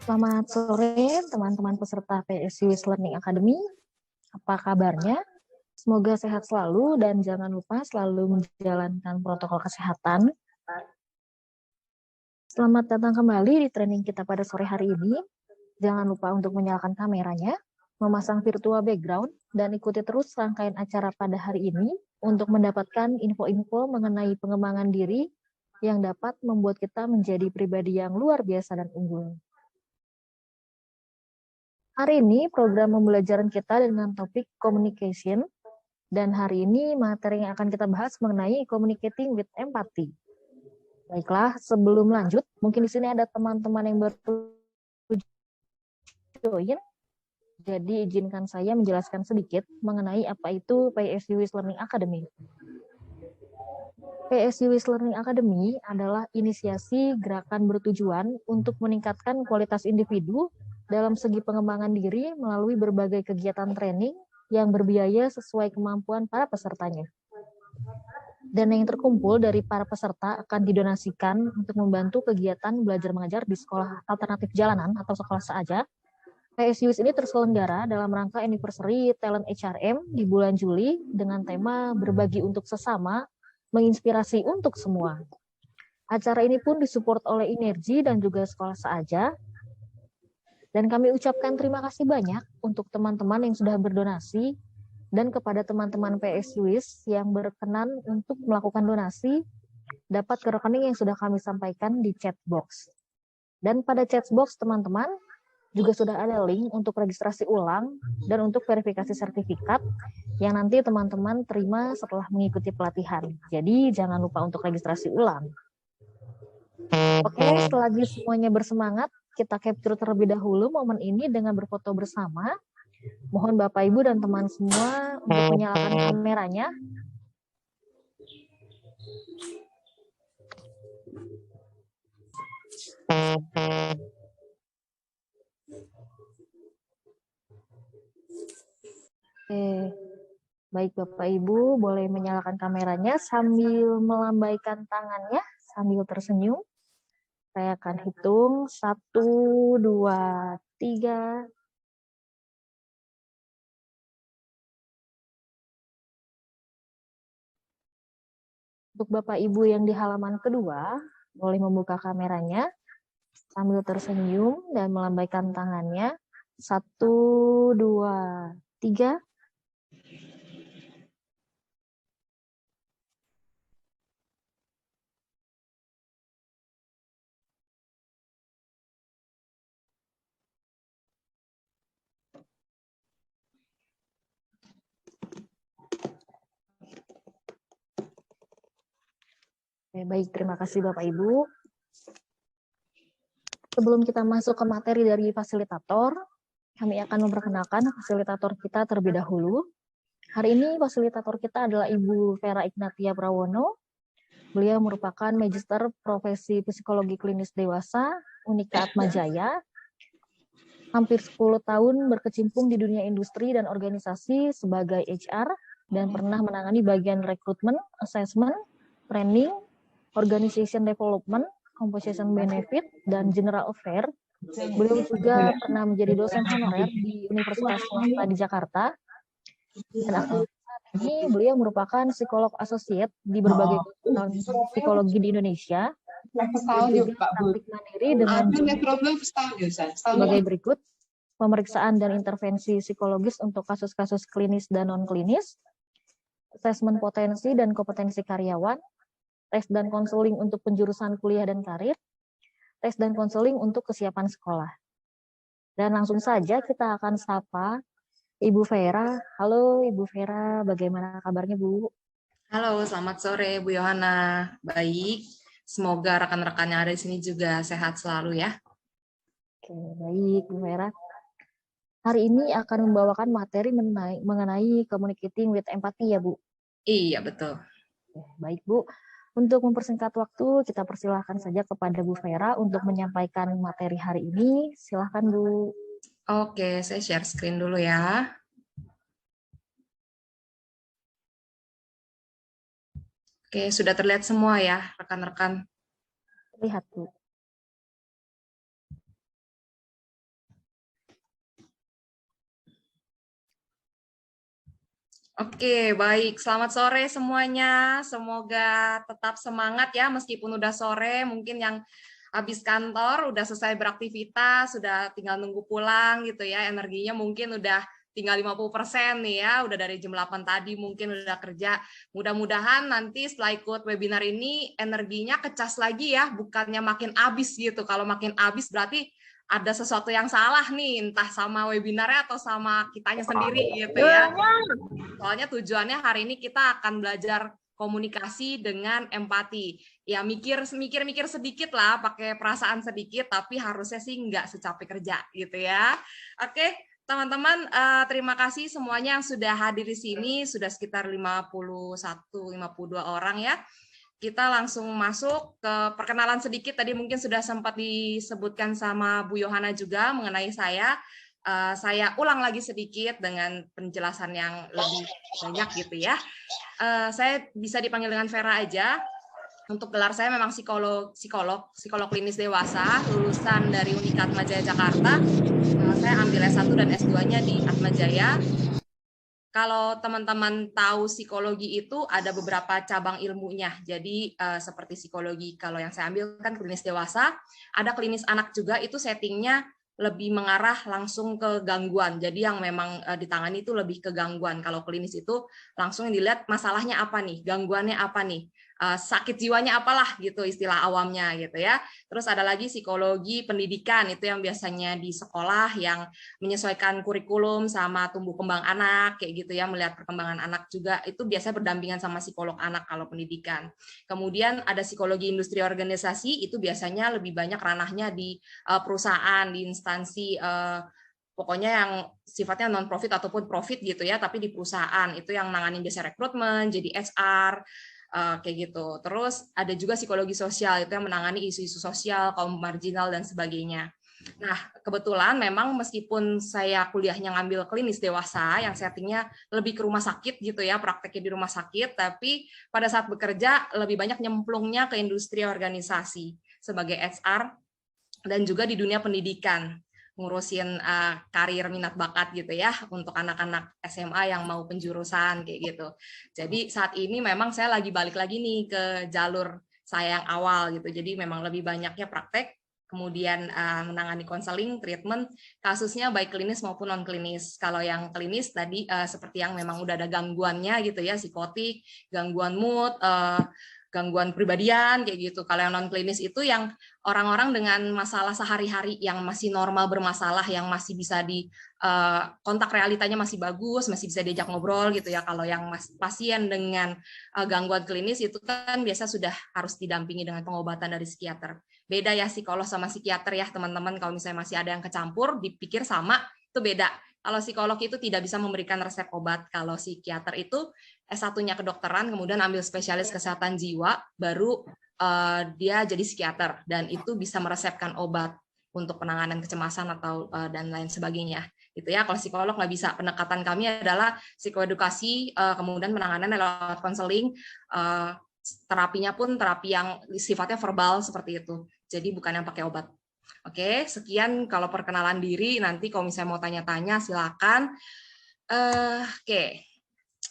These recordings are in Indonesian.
Selamat sore teman-teman peserta PSUIS Learning Academy. Apa kabarnya? Semoga sehat selalu dan jangan lupa selalu menjalankan protokol kesehatan. Selamat datang kembali di training kita pada sore hari ini. Jangan lupa untuk menyalakan kameranya, memasang virtual background, dan ikuti terus rangkaian acara pada hari ini untuk mendapatkan info-info mengenai pengembangan diri yang dapat membuat kita menjadi pribadi yang luar biasa dan unggul. Hari ini program pembelajaran kita dengan topik communication, dan hari ini materi yang akan kita bahas mengenai communicating with empathy. Baiklah, sebelum lanjut, mungkin di sini ada teman-teman yang baru join, jadi izinkan saya menjelaskan sedikit mengenai apa itu PSUIS Learning Academy. PSUIS Learning Academy adalah inisiasi gerakan bertujuan untuk meningkatkan kualitas individu dalam segi pengembangan diri melalui berbagai kegiatan training yang berbiaya sesuai kemampuan para pesertanya. Dana yang terkumpul dari para peserta akan didonasikan untuk membantu kegiatan belajar mengajar di sekolah alternatif jalanan atau sekolah seadanya. PSUIS ini terselenggara dalam rangka anniversary Talent HRM di bulan Juli dengan tema berbagi untuk sesama, menginspirasi untuk semua. Acara ini pun disupport oleh Inergi dan juga sekolah seadanya. Dan kami ucapkan terima kasih banyak untuk teman-teman yang sudah berdonasi dan kepada teman-teman PSUIS yang berkenan untuk melakukan donasi dapat ke rekening yang sudah kami sampaikan di chat box. Dan pada chat box teman-teman juga sudah ada link untuk registrasi ulang dan untuk verifikasi sertifikat yang nanti teman-teman terima setelah mengikuti pelatihan. Jadi jangan lupa untuk registrasi ulang. Oke, selagi semuanya bersemangat, kita capture terlebih dahulu momen ini dengan berfoto bersama. Mohon Bapak, Ibu, dan teman semua untuk menyalakan kameranya. Oke, baik Bapak Ibu, boleh menyalakan kameranya sambil melambaikan tangannya, sambil tersenyum. Saya akan hitung 1, 2, 3. Untuk Bapak Ibu yang di halaman kedua, boleh membuka kameranya sambil tersenyum dan melambaikan tangannya. 1, 2, 3. Oke, baik, terima kasih Bapak Ibu. Sebelum kita masuk ke materi dari fasilitator, kami akan memperkenalkan fasilitator kita terlebih dahulu. Hari ini fasilitator kita adalah Ibu Vera Ignatia Prawono. Beliau merupakan Magister Profesi Psikologi Klinis Dewasa Unika Atmajaya. Hampir 10 tahun berkecimpung di dunia industri dan organisasi sebagai HR dan pernah menangani bagian rekrutmen, assessment, training, organization development, composition benefit, dan general affair. Beliau juga pernah menjadi dosen honorer di Universitas Swasta di Jakarta. Dan saat ini beliau merupakan psikolog associate di berbagai konsultan psikologi di Indonesia. Juga praktik mandiri dengan sebagai berikut: pemeriksaan dan intervensi psikologis untuk kasus-kasus klinis dan non-klinis, asesmen potensi dan kompetensi karyawan, tes dan konseling untuk penjurusan kuliah dan karir, tes dan konseling untuk kesiapan sekolah. Dan langsung saja kita akan sapa Ibu Vera. Halo Ibu Vera, bagaimana kabarnya Bu? Halo, selamat sore Bu Yohana. Baik, semoga rekan-rekan yang ada di sini juga sehat selalu ya. Oke, baik Bu Vera. Hari ini akan membawakan materi mengenai communicating with empathy ya Bu? Iya, betul. Baik Bu, untuk mempersingkat waktu, kita persilahkan saja kepada Bu Vera untuk menyampaikan materi hari ini. Silahkan Bu. Oke, saya share screen dulu ya. Oke, sudah terlihat semua ya, rekan-rekan? Lihat Bu. Oke, baik. Selamat sore semuanya. Semoga tetap semangat ya meskipun udah sore. Mungkin yang habis kantor, udah selesai beraktivitas, sudah tinggal nunggu pulang gitu ya. Energinya mungkin udah tinggal 50% nih ya. Udah dari jam 8 tadi mungkin udah kerja. Mudah-mudahan nanti setelah ikut webinar ini energinya kecas lagi ya, bukannya makin habis gitu. Kalau makin habis berarti ada sesuatu yang salah nih, entah sama webinarnya atau sama kitanya sendiri gitu ya. Soalnya tujuannya hari ini kita akan belajar komunikasi dengan empati. Ya mikir sedikit lah, pakai perasaan sedikit, tapi harusnya sih nggak secapek kerja gitu ya. Oke, teman-teman, terima kasih semuanya yang sudah hadir di sini, sudah sekitar 51-52 orang ya. Kita langsung masuk ke perkenalan sedikit, tadi mungkin sudah sempat disebutkan sama Bu Yohana juga mengenai saya. Saya ulang lagi sedikit dengan penjelasan yang lebih banyak gitu ya. Saya bisa dipanggil dengan Vera aja. Untuk gelar saya memang psikolog klinis dewasa, lulusan dari Unika Atmajaya Jakarta. Saya ambil S1 dan S2-nya di Atmajaya. Kalau teman-teman tahu psikologi itu ada beberapa cabang ilmunya. Jadi seperti psikologi kalau yang saya ambil kan klinis dewasa, ada klinis anak juga, itu settingnya lebih mengarah langsung ke gangguan. Jadi yang memang ditangani itu lebih ke gangguan. Kalau klinis itu langsung dilihat masalahnya apa nih, gangguannya apa nih, sakit jiwanya apalah gitu istilah awamnya gitu ya. Terus ada lagi psikologi pendidikan, itu yang biasanya di sekolah yang menyesuaikan kurikulum sama tumbuh kembang anak kayak gitu ya, melihat perkembangan anak juga, itu biasanya berdampingan sama psikolog anak kalau pendidikan. Kemudian ada psikologi industri organisasi, itu biasanya lebih banyak ranahnya di perusahaan, di instansi pokoknya yang sifatnya non profit ataupun profit gitu ya, tapi di perusahaan itu yang nanganin biasa rekrutmen, jadi HR kayak gitu. Terus ada juga psikologi sosial, itu yang menangani isu-isu sosial, kaum marginal dan sebagainya. Nah, kebetulan memang meskipun saya kuliahnya ngambil klinis dewasa, yang settingnya lebih ke rumah sakit gitu ya, prakteknya di rumah sakit, tapi pada saat bekerja lebih banyak nyemplungnya ke industri organisasi sebagai HR dan juga di dunia pendidikan, ngurusin karir minat bakat gitu ya untuk anak-anak SMA yang mau penjurusan kayak gitu. Jadi saat ini memang saya lagi balik lagi nih ke jalur saya yang awal gitu. Jadi memang lebih banyaknya praktek, kemudian menangani konseling, treatment, kasusnya baik klinis maupun non klinis. Kalau yang klinis tadi seperti yang memang udah ada gangguannya gitu ya, psikotik, gangguan mood, gangguan kepribadian kayak gitu. Kalau yang non klinis itu yang orang-orang dengan masalah sehari-hari yang masih normal bermasalah, yang masih bisa di kontak realitanya masih bagus, masih bisa diajak ngobrol gitu ya. Kalau yang pasien dengan gangguan klinis itu kan biasa sudah harus didampingi dengan pengobatan dari psikiater. Beda ya psikolog sama psikiater ya teman-teman, kalau misalnya masih ada yang kecampur, dipikir sama, itu beda. Kalau psikolog itu tidak bisa memberikan resep obat, kalau psikiater itu S1-nya kedokteran, kemudian ambil spesialis kesehatan jiwa, baru dia jadi psikiater, dan itu bisa meresepkan obat untuk penanganan kecemasan atau dan lain sebagainya. Gitu ya. Kalau psikolog nggak bisa. Pendekatan kami adalah psikoedukasi, kemudian penanganan lewat konseling, terapinya pun terapi yang sifatnya verbal seperti itu. Jadi bukan yang pakai obat. Oke, sekian kalau perkenalan diri. Nanti kalau misalnya mau tanya-tanya silakan. Oke,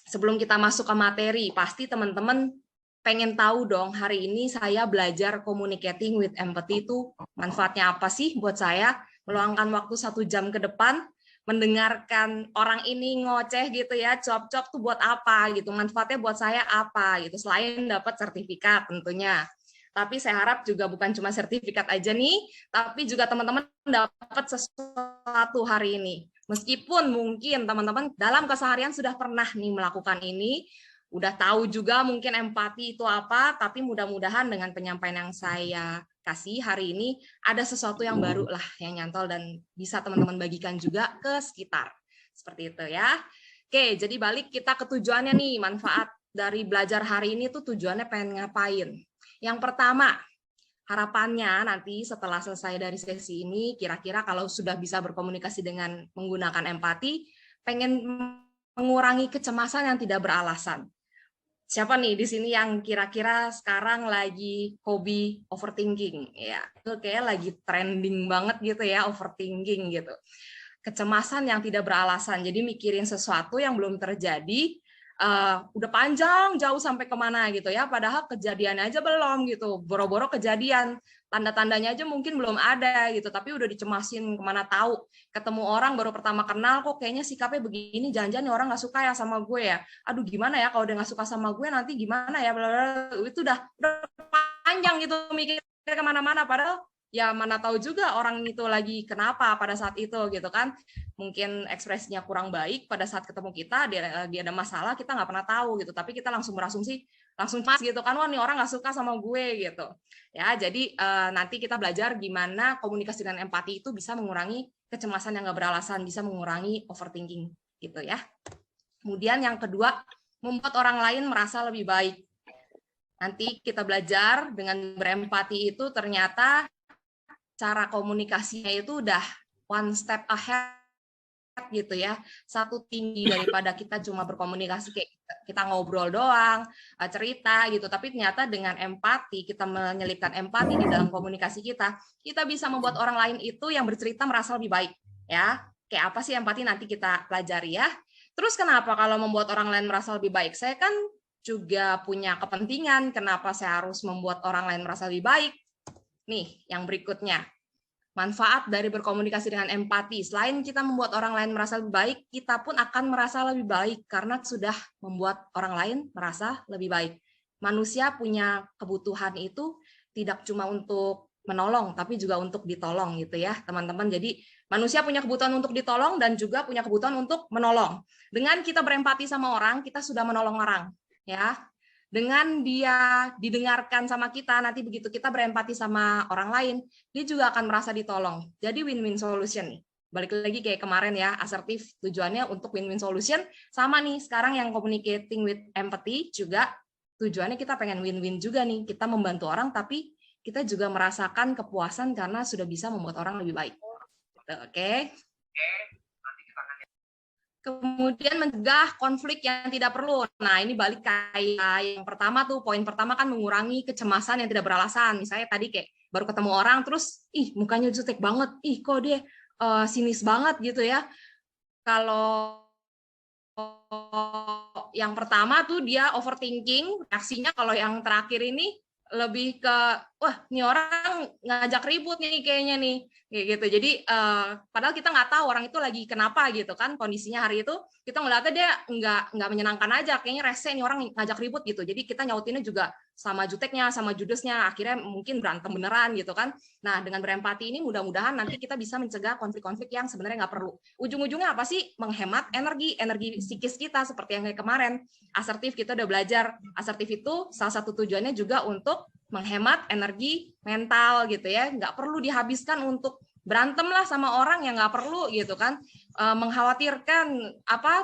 sebelum kita masuk ke materi, pasti teman-teman pengen tahu dong, hari ini saya belajar communicating with empathy itu manfaatnya apa sih buat saya? Meluangkan waktu 1 jam ke depan, mendengarkan orang ini ngoceh gitu ya, cop-cop tuh buat apa gitu, manfaatnya buat saya apa gitu, selain dapat sertifikat tentunya. Tapi saya harap juga bukan cuma sertifikat aja nih, tapi juga teman-teman dapat sesuatu hari ini. Meskipun mungkin teman-teman dalam keseharian sudah pernah nih melakukan ini, udah tahu juga mungkin empati itu apa, tapi mudah-mudahan dengan penyampaian yang saya kasih hari ini ada sesuatu yang baru lah yang nyantol dan bisa teman-teman bagikan juga ke sekitar. Seperti itu ya. Oke, jadi balik kita ke tujuannya nih, manfaat dari belajar hari ini tuh tujuannya pengen ngapain. Yang pertama, harapannya nanti setelah selesai dari sesi ini, kira-kira kalau sudah bisa berkomunikasi dengan menggunakan empati, pengen mengurangi kecemasan yang tidak beralasan. Siapa nih di sini yang kira-kira sekarang lagi hobi overthinking? Ya, itu kayak lagi trending banget gitu ya, overthinking gitu. Kecemasan yang tidak beralasan, jadi mikirin sesuatu yang belum terjadi, udah panjang jauh sampai kemana gitu ya, padahal kejadiannya aja belum gitu, boro-boro kejadian, tanda-tandanya aja mungkin belum ada gitu, tapi udah dicemasin, kemana tahu ketemu orang baru pertama kenal kok kayaknya sikapnya begini, jangan-jangan nih orang nggak suka ya sama gue ya, aduh gimana ya kalau dia nggak suka sama gue nanti gimana ya, blablabla. Itu udah panjang gitu mikir kemana-mana, padahal ya mana tahu juga orang itu lagi kenapa pada saat itu gitu kan, mungkin ekspresinya kurang baik pada saat ketemu kita, dia ada masalah, kita nggak pernah tahu gitu, tapi kita langsung berasumsi, langsung pas gitu kan, wah nih orang nggak suka sama gue gitu ya. Jadi nanti kita belajar gimana komunikasi dengan empati itu bisa mengurangi kecemasan yang nggak beralasan, bisa mengurangi overthinking gitu ya. Kemudian yang kedua, membuat orang lain merasa lebih baik. Nanti kita belajar dengan berempati itu ternyata cara komunikasinya itu udah one step ahead gitu ya, satu tinggi daripada kita cuma berkomunikasi kayak kita ngobrol doang, cerita gitu, tapi ternyata dengan empati, kita menyelipkan empati di dalam komunikasi kita bisa membuat orang lain itu yang bercerita merasa lebih baik ya. Kayak apa sih empati, nanti kita pelajari ya. Terus kenapa kalau membuat orang lain merasa lebih baik? Saya kan juga punya kepentingan, kenapa saya harus membuat orang lain merasa lebih baik? Nih, yang berikutnya. Manfaat dari berkomunikasi dengan empati. Selain kita membuat orang lain merasa lebih baik, kita pun akan merasa lebih baik karena sudah membuat orang lain merasa lebih baik. Manusia punya kebutuhan itu tidak cuma untuk menolong, tapi juga untuk ditolong gitu ya, teman-teman. Jadi manusia punya kebutuhan untuk ditolong dan juga punya kebutuhan untuk menolong. Dengan kita berempati sama orang, kita sudah menolong orang, ya. Dengan dia didengarkan sama kita, nanti begitu kita berempati sama orang lain, dia juga akan merasa ditolong. Jadi win-win solution nih. Balik lagi kayak kemarin ya, asertif tujuannya untuk win-win solution. Sama nih, sekarang yang communicating with empathy juga tujuannya kita pengen win-win juga nih. Kita membantu orang, tapi kita juga merasakan kepuasan karena sudah bisa membuat orang lebih baik. Oke. Kemudian mencegah konflik yang tidak perlu. Nah, ini balik kayak yang pertama tuh, poin pertama kan mengurangi kecemasan yang tidak beralasan. Misalnya tadi kayak baru ketemu orang terus, ih mukanya jutek banget, ih kok dia sinis banget gitu ya. Kalau yang pertama tuh dia overthinking, reaksinya kalau yang terakhir ini lebih ke, wah ini orang ngajak ribut nih kayaknya nih, kayak gitu. Jadi padahal kita nggak tahu orang itu lagi kenapa gitu kan, kondisinya hari itu kita ngeliatnya dia nggak menyenangkan aja, kayaknya rese nih orang ngajak ribut gitu. Jadi kita nyautinnya juga sama juteknya, sama judesnya, akhirnya mungkin berantem beneran gitu kan. Nah dengan berempati ini mudah-mudahan nanti kita bisa mencegah konflik-konflik yang sebenarnya nggak perlu. Ujung-ujungnya apa sih? Menghemat energi psikis kita, seperti yang kayak kemarin. Asertif, kita udah belajar. Asertif itu salah satu tujuannya juga untuk menghemat energi mental gitu ya, nggak perlu dihabiskan untuk berantem lah sama orang yang nggak perlu gitu kan, mengkhawatirkan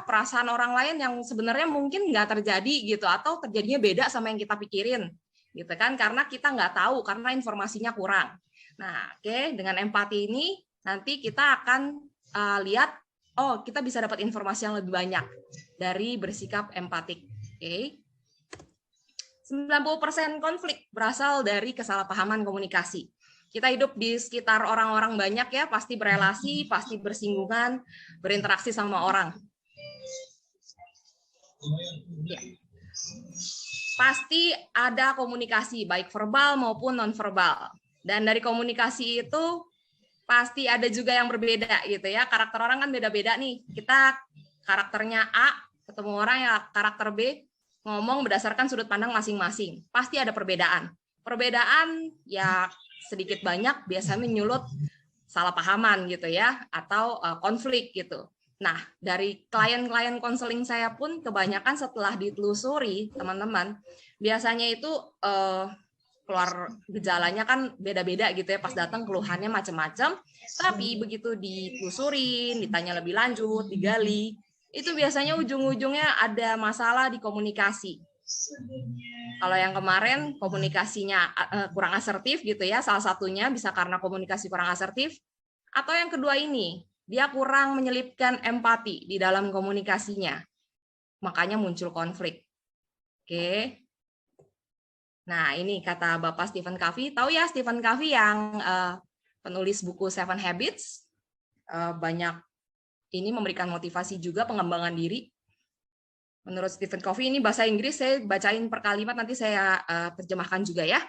perasaan orang lain yang sebenarnya mungkin nggak terjadi gitu, atau terjadinya beda sama yang kita pikirin gitu kan, karena kita nggak tahu, karena informasinya kurang. Nah oke, dengan empati ini nanti kita akan lihat, oh kita bisa dapat informasi yang lebih banyak dari bersikap empatik. Oke. 90% konflik berasal dari kesalahpahaman komunikasi. Kita hidup di sekitar orang-orang banyak ya, pasti berelasi, pasti bersinggungan, berinteraksi sama orang. Pasti ada komunikasi, baik verbal maupun non-verbal. Dan dari komunikasi itu pasti ada juga yang berbeda gitu ya. Karakter orang kan beda-beda nih. Kita karakternya A, ketemu orang yang karakter B, ngomong berdasarkan sudut pandang masing-masing. Pasti ada perbedaan. Perbedaan ya sedikit banyak biasanya menyulut salah pahaman gitu ya, atau konflik gitu. Nah, dari klien-klien konseling saya pun kebanyakan setelah ditelusuri, teman-teman, biasanya itu keluar gejalanya kan beda-beda gitu ya, pas datang keluhannya macam-macam, tapi begitu ditelusurin, ditanya lebih lanjut, digali, itu biasanya ujung-ujungnya ada masalah di komunikasi. Kalau yang kemarin komunikasinya kurang asertif gitu ya, salah satunya bisa karena komunikasi kurang asertif, atau yang kedua ini, dia kurang menyelipkan empati di dalam komunikasinya, makanya muncul konflik. Oke. Nah ini kata Bapak Stephen Covey, tahu ya Stephen Covey yang penulis buku Seven Habits, banyak ini memberikan motivasi juga pengembangan diri. Menurut Stephen Covey, ini bahasa Inggris, saya bacain per kalimat, nanti saya terjemahkan juga ya.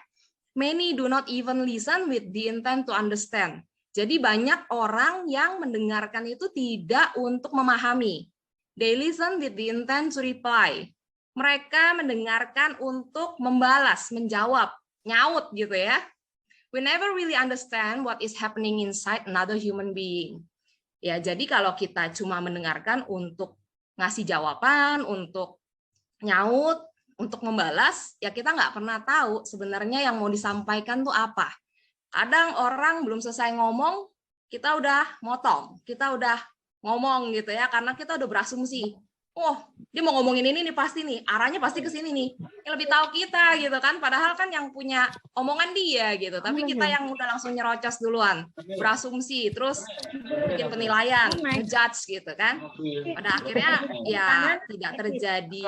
Many do not even listen with the intent to understand. Jadi banyak orang yang mendengarkan itu tidak untuk memahami. They listen with the intent to reply. Mereka mendengarkan untuk membalas, menjawab, nyaut gitu ya. We never really understand what is happening inside another human being. Ya, jadi kalau kita cuma mendengarkan untuk ngasih jawaban, untuk nyaut, untuk membalas, ya kita nggak pernah tahu sebenarnya yang mau disampaikan tuh apa. Kadang orang belum selesai ngomong, kita udah motong, kita udah ngomong gitu ya, karena kita udah berasumsi. Oh, dia mau ngomongin ini nih pasti nih, arahnya pasti ke sini nih. Yang lebih tahu kita gitu kan, padahal kan yang punya omongan dia gitu, tapi kita yang udah langsung nyerocos duluan, berasumsi, terus bikin penilaian, ngejudge gitu kan. Pada akhirnya ya tidak terjadi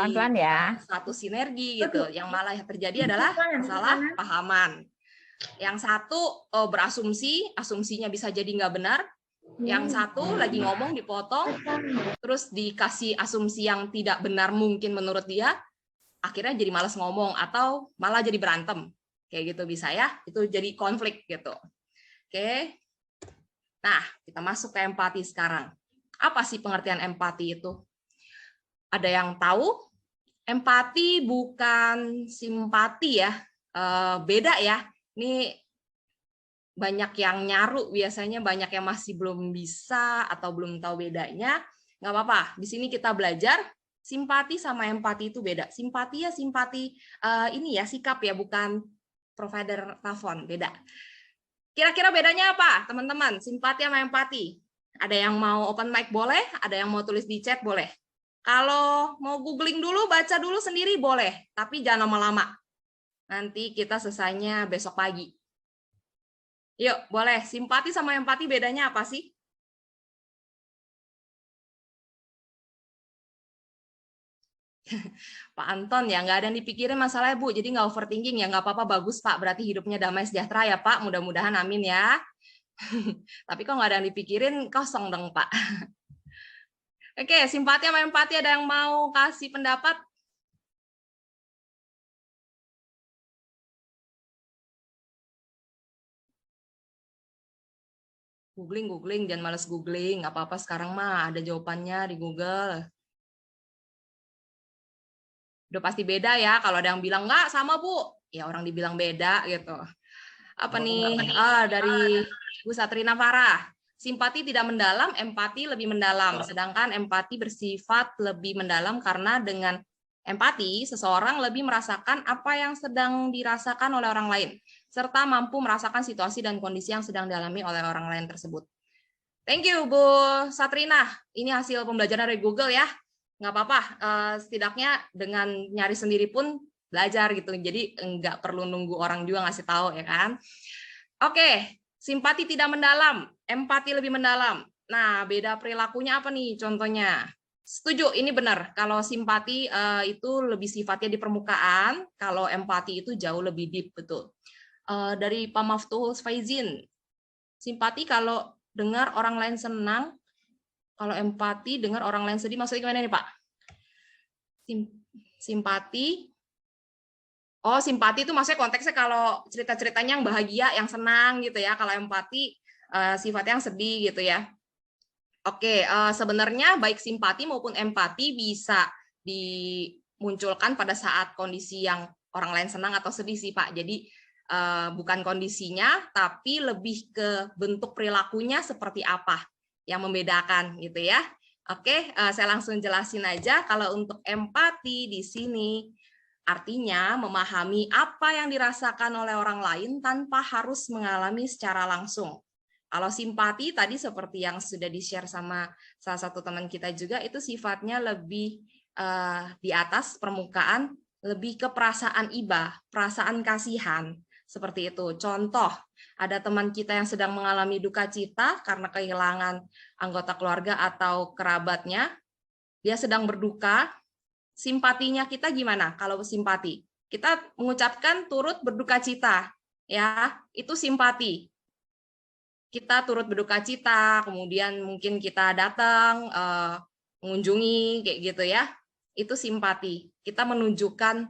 satu sinergi gitu. Yang malah terjadi adalah salah pahaman. Yang satu berasumsi, asumsinya bisa jadi nggak benar. Yang satu lagi ngomong dipotong, terus dikasih asumsi yang tidak benar mungkin menurut dia, akhirnya jadi malas ngomong atau malah jadi berantem. Kayak gitu bisa ya, itu jadi konflik gitu. Oke. Nah, kita masuk ke empati sekarang. Apa sih pengertian empati itu? Ada yang tahu? Empati bukan simpati ya, beda ya. Ini banyak yang nyaru, biasanya banyak yang masih belum bisa atau belum tahu bedanya. Nggak apa-apa, di sini kita belajar simpati sama empati itu beda. Simpati ya simpati ini ya sikap ya, bukan provider telepon, beda. Kira-kira bedanya apa, teman-teman? Simpati sama empati. Ada yang mau open mic boleh, ada yang mau tulis di chat boleh. Kalau mau googling dulu, baca dulu sendiri boleh, tapi jangan lama-lama. Nanti kita selesainya besok pagi. Yuk, boleh. Simpati sama empati bedanya apa sih? Pak Anton ya, nggak ada yang dipikirin masalahnya Bu, jadi nggak overthinking ya, nggak apa-apa, bagus Pak, berarti hidupnya damai sejahtera ya Pak, mudah-mudahan amin ya. Tapi kok nggak ada yang dipikirin, kosong dong Pak. Oke, simpati sama empati, ada yang mau kasih pendapat? Googling, jangan males googling, apa-apa sekarang mah ada jawabannya di Google. Udah pasti beda ya, kalau ada yang bilang nggak sama Bu, ya orang dibilang beda gitu. Apa nih? Dari Bu Satrina Farah. Simpati tidak mendalam, empati lebih mendalam. Sedangkan empati bersifat lebih mendalam karena dengan empati, seseorang lebih merasakan apa yang sedang dirasakan oleh orang lain, serta mampu merasakan situasi dan kondisi yang sedang dialami oleh orang lain tersebut. Thank you, Bu Satrina. Ini hasil pembelajaran dari Google ya. Nggak apa-apa, setidaknya dengan nyari sendiri pun belajar gitu. Jadi nggak perlu nunggu orang juga ngasih tahu ya kan. Oke, simpati tidak mendalam, empati lebih mendalam. Nah, beda perilakunya apa nih contohnya? Setuju, ini benar. Kalau simpati itu lebih sifatnya di permukaan, kalau empati itu jauh lebih deep, betul. Dari Pak Maftuhul Faizin, simpati kalau dengar orang lain senang, kalau empati dengar orang lain sedih, maksudnya gimana nih Pak? Simpati, oh simpati itu maksudnya konteksnya kalau cerita-ceritanya yang bahagia, yang senang gitu ya. Kalau empati sifatnya yang sedih gitu ya. Oke, sebenarnya baik simpati maupun empati bisa dimunculkan pada saat kondisi yang orang lain senang atau sedih sih Pak. Jadi bukan kondisinya, tapi lebih ke bentuk perilakunya seperti apa yang membedakan gitu ya. Oke, saya langsung jelasin aja. Kalau untuk empati di sini artinya memahami apa yang dirasakan oleh orang lain tanpa harus mengalami secara langsung. Kalau simpati tadi seperti yang sudah di-share sama salah satu teman kita juga, itu sifatnya lebih di atas permukaan, lebih ke perasaan iba, perasaan kasihan, seperti itu. Contoh, ada teman kita yang sedang mengalami duka cita karena kehilangan anggota keluarga atau kerabatnya, dia sedang berduka, simpatinya kita gimana kalau simpati? Kita mengucapkan turut berduka cita, ya, itu simpati. Kita turut berduka cita, kemudian mungkin kita datang mengunjungi kayak gitu ya. itu simpati. Kita menunjukkan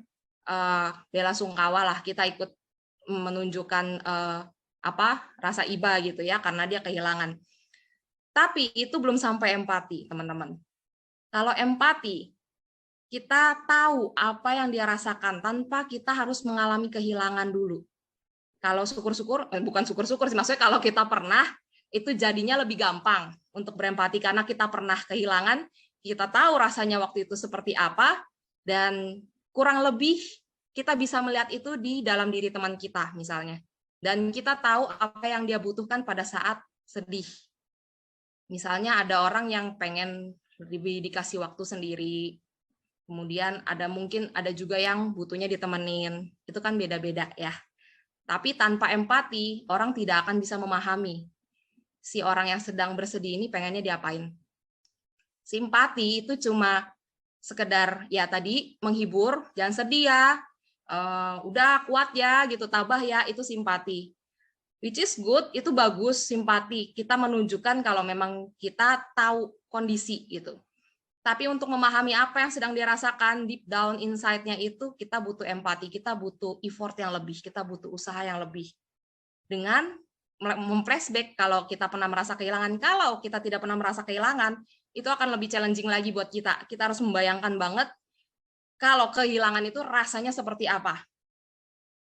bela sungkawa lah, kita ikut menunjukkan rasa iba gitu ya, karena dia kehilangan. Tapi itu belum sampai empati, teman-teman. Kalau empati, kita tahu apa yang dia rasakan tanpa kita harus mengalami kehilangan dulu. Kalau syukur-syukur, bukan syukur-syukur sih, maksudnya kalau kita pernah, itu jadinya lebih gampang untuk berempati karena kita pernah kehilangan, kita tahu rasanya waktu itu seperti apa, dan kurang lebih kita bisa melihat itu di dalam diri teman kita misalnya. Dan kita tahu apa yang dia butuhkan pada saat sedih. Misalnya ada orang yang pengen dikasih waktu sendiri, kemudian mungkin ada juga yang butuhnya ditemenin, itu kan beda-beda ya. Tapi tanpa empati, orang tidak akan bisa memahami si orang yang sedang bersedih ini pengennya diapain. Simpati itu cuma sekedar ya tadi menghibur, jangan sedih ya, udah kuat ya gitu, tabah ya, itu simpati. Which is good, itu bagus, simpati. Kita menunjukkan kalau memang kita tahu kondisi gitu. Tapi untuk memahami apa yang sedang dirasakan deep down inside-nya itu, kita butuh empati, kita butuh effort yang lebih, kita butuh usaha yang lebih. Dengan memflashback kalau kita pernah merasa kehilangan. Kalau kita tidak pernah merasa kehilangan, itu akan lebih challenging lagi buat kita. Kita harus membayangkan banget kalau kehilangan itu rasanya seperti apa.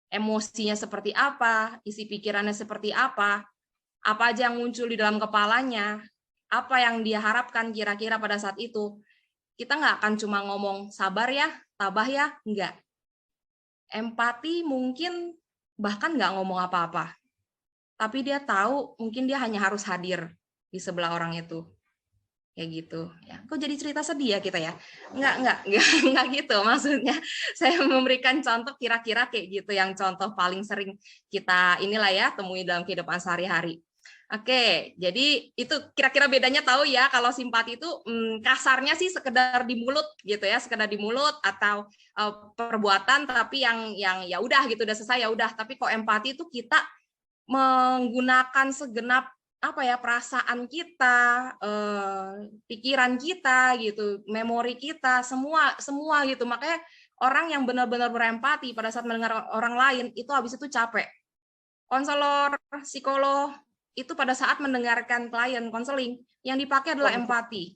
Emosinya seperti apa, isi pikirannya seperti apa aja yang muncul di dalam kepalanya, apa yang dia harapkan kira-kira pada saat itu. Kita nggak akan cuma ngomong sabar ya, tabah ya, enggak. Empati mungkin bahkan nggak ngomong apa-apa. Tapi dia tahu mungkin dia hanya harus hadir di sebelah orang itu. Kayak gitu. Ya, kok jadi cerita sedih ya kita ya? Enggak gitu maksudnya. Saya memberikan contoh kira-kira kayak gitu yang contoh paling sering kita inilah ya temui dalam kehidupan sehari-hari. Oke, jadi itu kira-kira bedanya tahu ya, kalau simpati itu kasarnya sih sekedar di mulut gitu ya, sekedar di mulut atau perbuatan tapi yang ya udah gitu, udah selesai ya udah. Tapi kok empati itu kita menggunakan segenap perasaan kita, pikiran kita gitu, memori kita, semua gitu. Makanya orang yang benar-benar berempati pada saat mendengar orang lain itu habis itu capek. Konselor, psikolog itu pada saat mendengarkan klien konseling yang dipakai adalah empati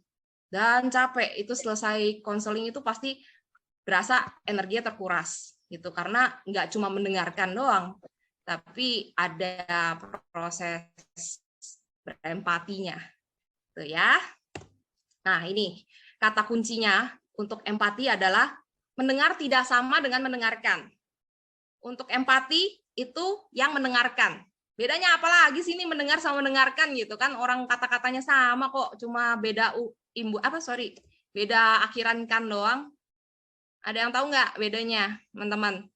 dan capek. Itu selesai konseling itu pasti berasa energinya terkuras gitu, karena nggak cuma mendengarkan doang, tapi ada proses berempatinya tuh ya. Nah, ini kata kuncinya untuk empati adalah mendengar tidak sama dengan mendengarkan. Untuk empati itu yang mendengarkan. Bedanya apa lagi sih ini mendengar sama mendengarkan gitu kan? Orang kata-katanya sama kok, cuma beda beda akhiran kan doang. Ada yang tahu nggak bedanya, teman-teman?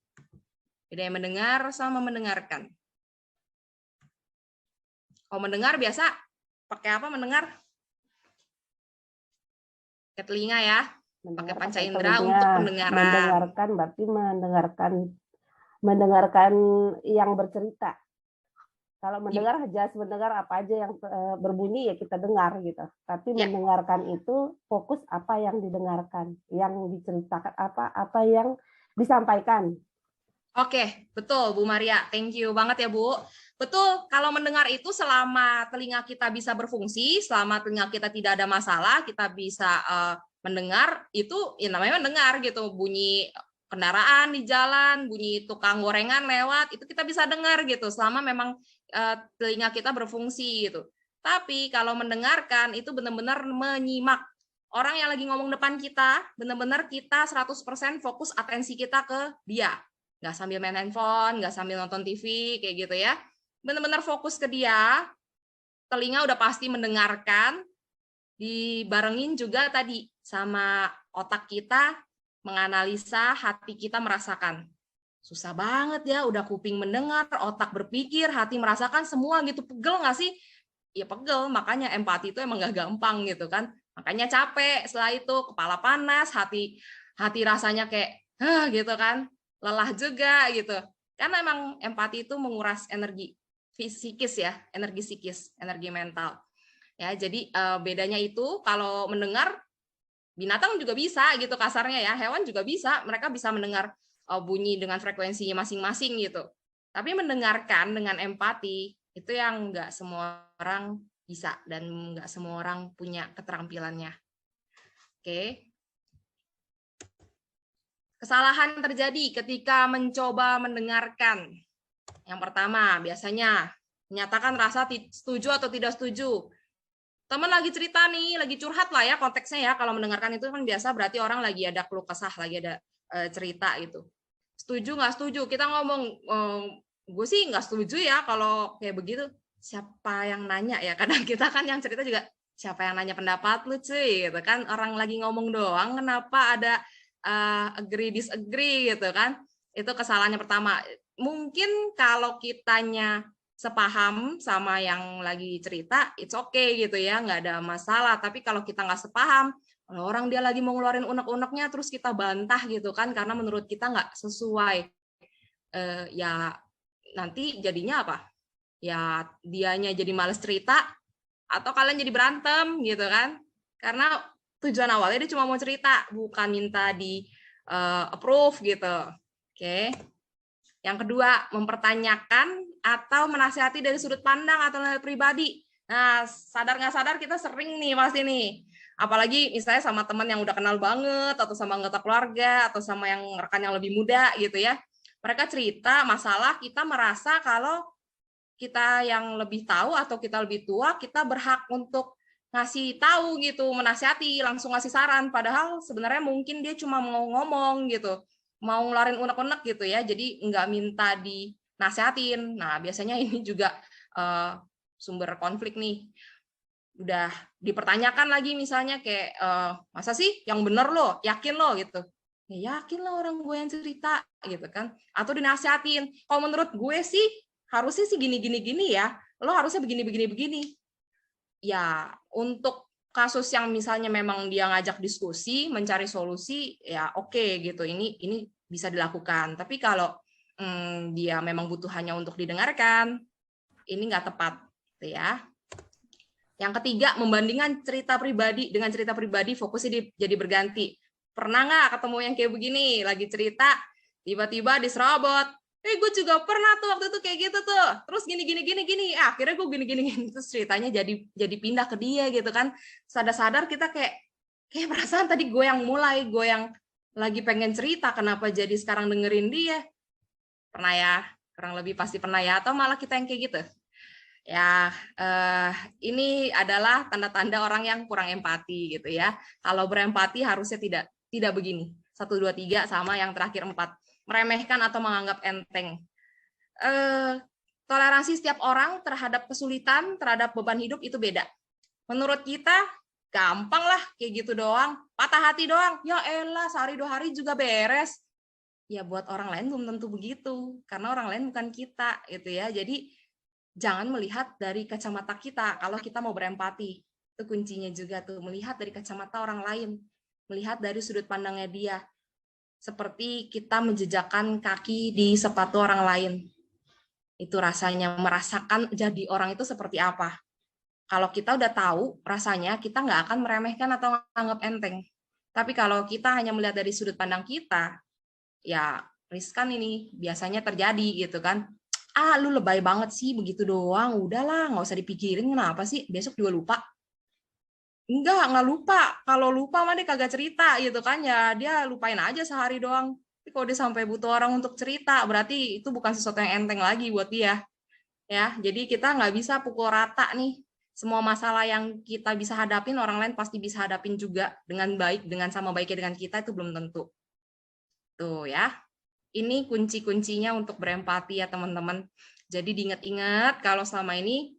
Beda yang mendengar sama mendengarkan. Kalau mendengar biasa pakai apa mendengar? Pakai telinga ya, pakai panca indera untuk pendengaran. Mendengarkan berarti mendengarkan yang bercerita. Kalau mendengar jelas mendengar apa aja yang berbunyi ya kita dengar gitu. Tapi mendengarkan itu fokus apa yang didengarkan, yang diceritakan apa yang disampaikan. Oke, betul Bu Maria. Thank you banget ya Bu. Betul, kalau mendengar itu selama telinga kita bisa berfungsi, selama telinga kita tidak ada masalah, kita bisa mendengar, itu ya namanya mendengar gitu. Bunyi kendaraan di jalan, bunyi tukang gorengan lewat, itu kita bisa dengar gitu, selama memang telinga kita berfungsi gitu. Tapi kalau mendengarkan itu benar-benar menyimak. Orang yang lagi ngomong depan kita, benar-benar kita 100% fokus atensi kita ke dia. Nggak sambil main handphone, nggak sambil nonton TV, kayak gitu ya. Benar-benar fokus ke dia, telinga udah pasti mendengarkan, dibarengin juga tadi sama otak kita menganalisa, hati kita merasakan. Susah banget ya, udah kuping mendengar, otak berpikir, hati merasakan, semua gitu. Pegel nggak sih? Ya pegel, makanya empati itu emang nggak gampang gitu kan. Makanya capek, setelah itu kepala panas, hati rasanya kayak, gitu kan. Lelah juga gitu. Karena emang empati itu menguras energi psikis ya, energi psikis, energi mental. Ya, jadi bedanya itu kalau mendengar Binatang juga bisa gitu kasarnya ya, hewan juga bisa, mereka bisa mendengar bunyi dengan frekuensinya masing-masing gitu. Tapi mendengarkan dengan empati itu yang nggak semua orang bisa dan nggak semua orang punya keterampilannya. Oke. Kesalahan terjadi ketika mencoba mendengarkan. Yang pertama, biasanya menyatakan rasa setuju atau tidak setuju. Teman lagi cerita nih, lagi curhat lah ya konteksnya ya. Kalau mendengarkan itu kan biasa berarti orang lagi ada keluh kesah, lagi ada cerita gitu. Setuju nggak setuju? Kita ngomong, gue sih nggak setuju ya kalau kayak begitu. Siapa yang nanya ya? Kadang kita kan yang cerita juga, siapa yang nanya pendapat lu cuy? Gitu kan, orang lagi ngomong doang, kenapa ada agree disagree gitu kan? Itu kesalahannya pertama. Mungkin kalau kitanya sepaham sama yang lagi cerita, it's okay gitu ya, nggak ada masalah. Tapi kalau kita nggak sepaham, kalau orang dia lagi mau ngeluarin unek-uneknya, terus kita bantah gitu kan, karena menurut kita nggak sesuai, ya nanti jadinya apa? Ya dianya jadi males cerita, atau kalian jadi berantem gitu kan? Karena tujuan awalnya dia cuma mau cerita, bukan minta di approve gitu. Oke. Yang kedua, mempertanyakan atau menasihati dari sudut pandang atau nilai pribadi. Nah, sadar nggak sadar kita sering nih pasti nih. Apalagi misalnya sama teman yang udah kenal banget, atau sama anggota keluarga, atau sama yang rekan yang lebih muda gitu ya. Mereka cerita masalah, kita merasa kalau kita yang lebih tahu atau kita lebih tua, kita berhak untuk ngasih tahu gitu, menasihati, langsung ngasih saran. Padahal sebenarnya mungkin dia cuma mau ngomong gitu, mau ngeluarin unek-unek gitu ya, jadi nggak minta dinasihatin. Nah, biasanya ini juga sumber konflik nih. Udah dipertanyakan lagi misalnya kayak, masa sih yang bener lo, yakin lo gitu. Ya yakin lah orang gue yang cerita gitu kan. Atau dinasihatin, kalau menurut gue sih harusnya sih gini ya, lo harusnya begini. Ya, untuk kasus yang misalnya memang dia ngajak diskusi, mencari solusi, ya oke gitu. Ini bisa dilakukan. Tapi kalau dia memang butuh hanya untuk didengarkan, ini nggak tepat, gitu ya. Yang ketiga, membandingkan cerita pribadi dengan cerita pribadi, fokusnya jadi berganti. Pernah nggak ketemu yang kayak begini, lagi cerita, tiba-tiba diserobot, gue juga pernah tuh waktu itu kayak gitu tuh, terus gini, akhirnya gue gini, terus ceritanya jadi pindah ke dia gitu kan. Sadar-sadar kita kayak perasaan tadi gue yang mulai, gue yang lagi pengen cerita, kenapa jadi sekarang dengerin dia. Pernah ya, kurang lebih pasti pernah ya, atau malah kita yang kayak gitu. Ya, ini adalah tanda-tanda orang yang kurang empati gitu ya. Kalau berempati harusnya tidak begini. 1, 2, 3 sama yang terakhir 4. Meremehkan atau menganggap enteng. Toleransi setiap orang terhadap kesulitan, terhadap beban hidup itu beda. Menurut kita gampang lah kayak gitu doang, patah hati doang. Ya elah, sehari 2 hari juga beres. Ya buat orang lain belum tentu begitu, karena orang lain bukan kita gitu ya. Jadi jangan melihat dari kacamata kita kalau kita mau berempati. Itu kuncinya juga tuh, melihat dari kacamata orang lain, melihat dari sudut pandangnya dia. Seperti kita menjejakkan kaki di sepatu orang lain. Itu rasanya merasakan jadi orang itu seperti apa. Kalau kita udah tahu rasanya, kita nggak akan meremehkan atau menganggap enteng. Tapi kalau kita hanya melihat dari sudut pandang kita, ya riskan ini biasanya terjadi gitu kan. Lu lebay banget sih begitu doang, udahlah nggak usah dipikirin, kenapa sih besok juga lupa. Nggak lupa, kalau lupa mah dia kagak cerita gitu kan, ya dia lupain aja sehari doang. Tapi kalau dia sampai butuh orang untuk cerita, berarti itu bukan sesuatu yang enteng lagi buat dia ya. Jadi kita nggak bisa pukul rata nih, semua masalah yang kita bisa hadapin orang lain pasti bisa hadapin juga dengan baik, dengan sama baiknya dengan kita, itu belum tentu tuh ya. Ini kunci-kuncinya untuk berempati ya teman-teman. Jadi diingat-ingat kalau selama ini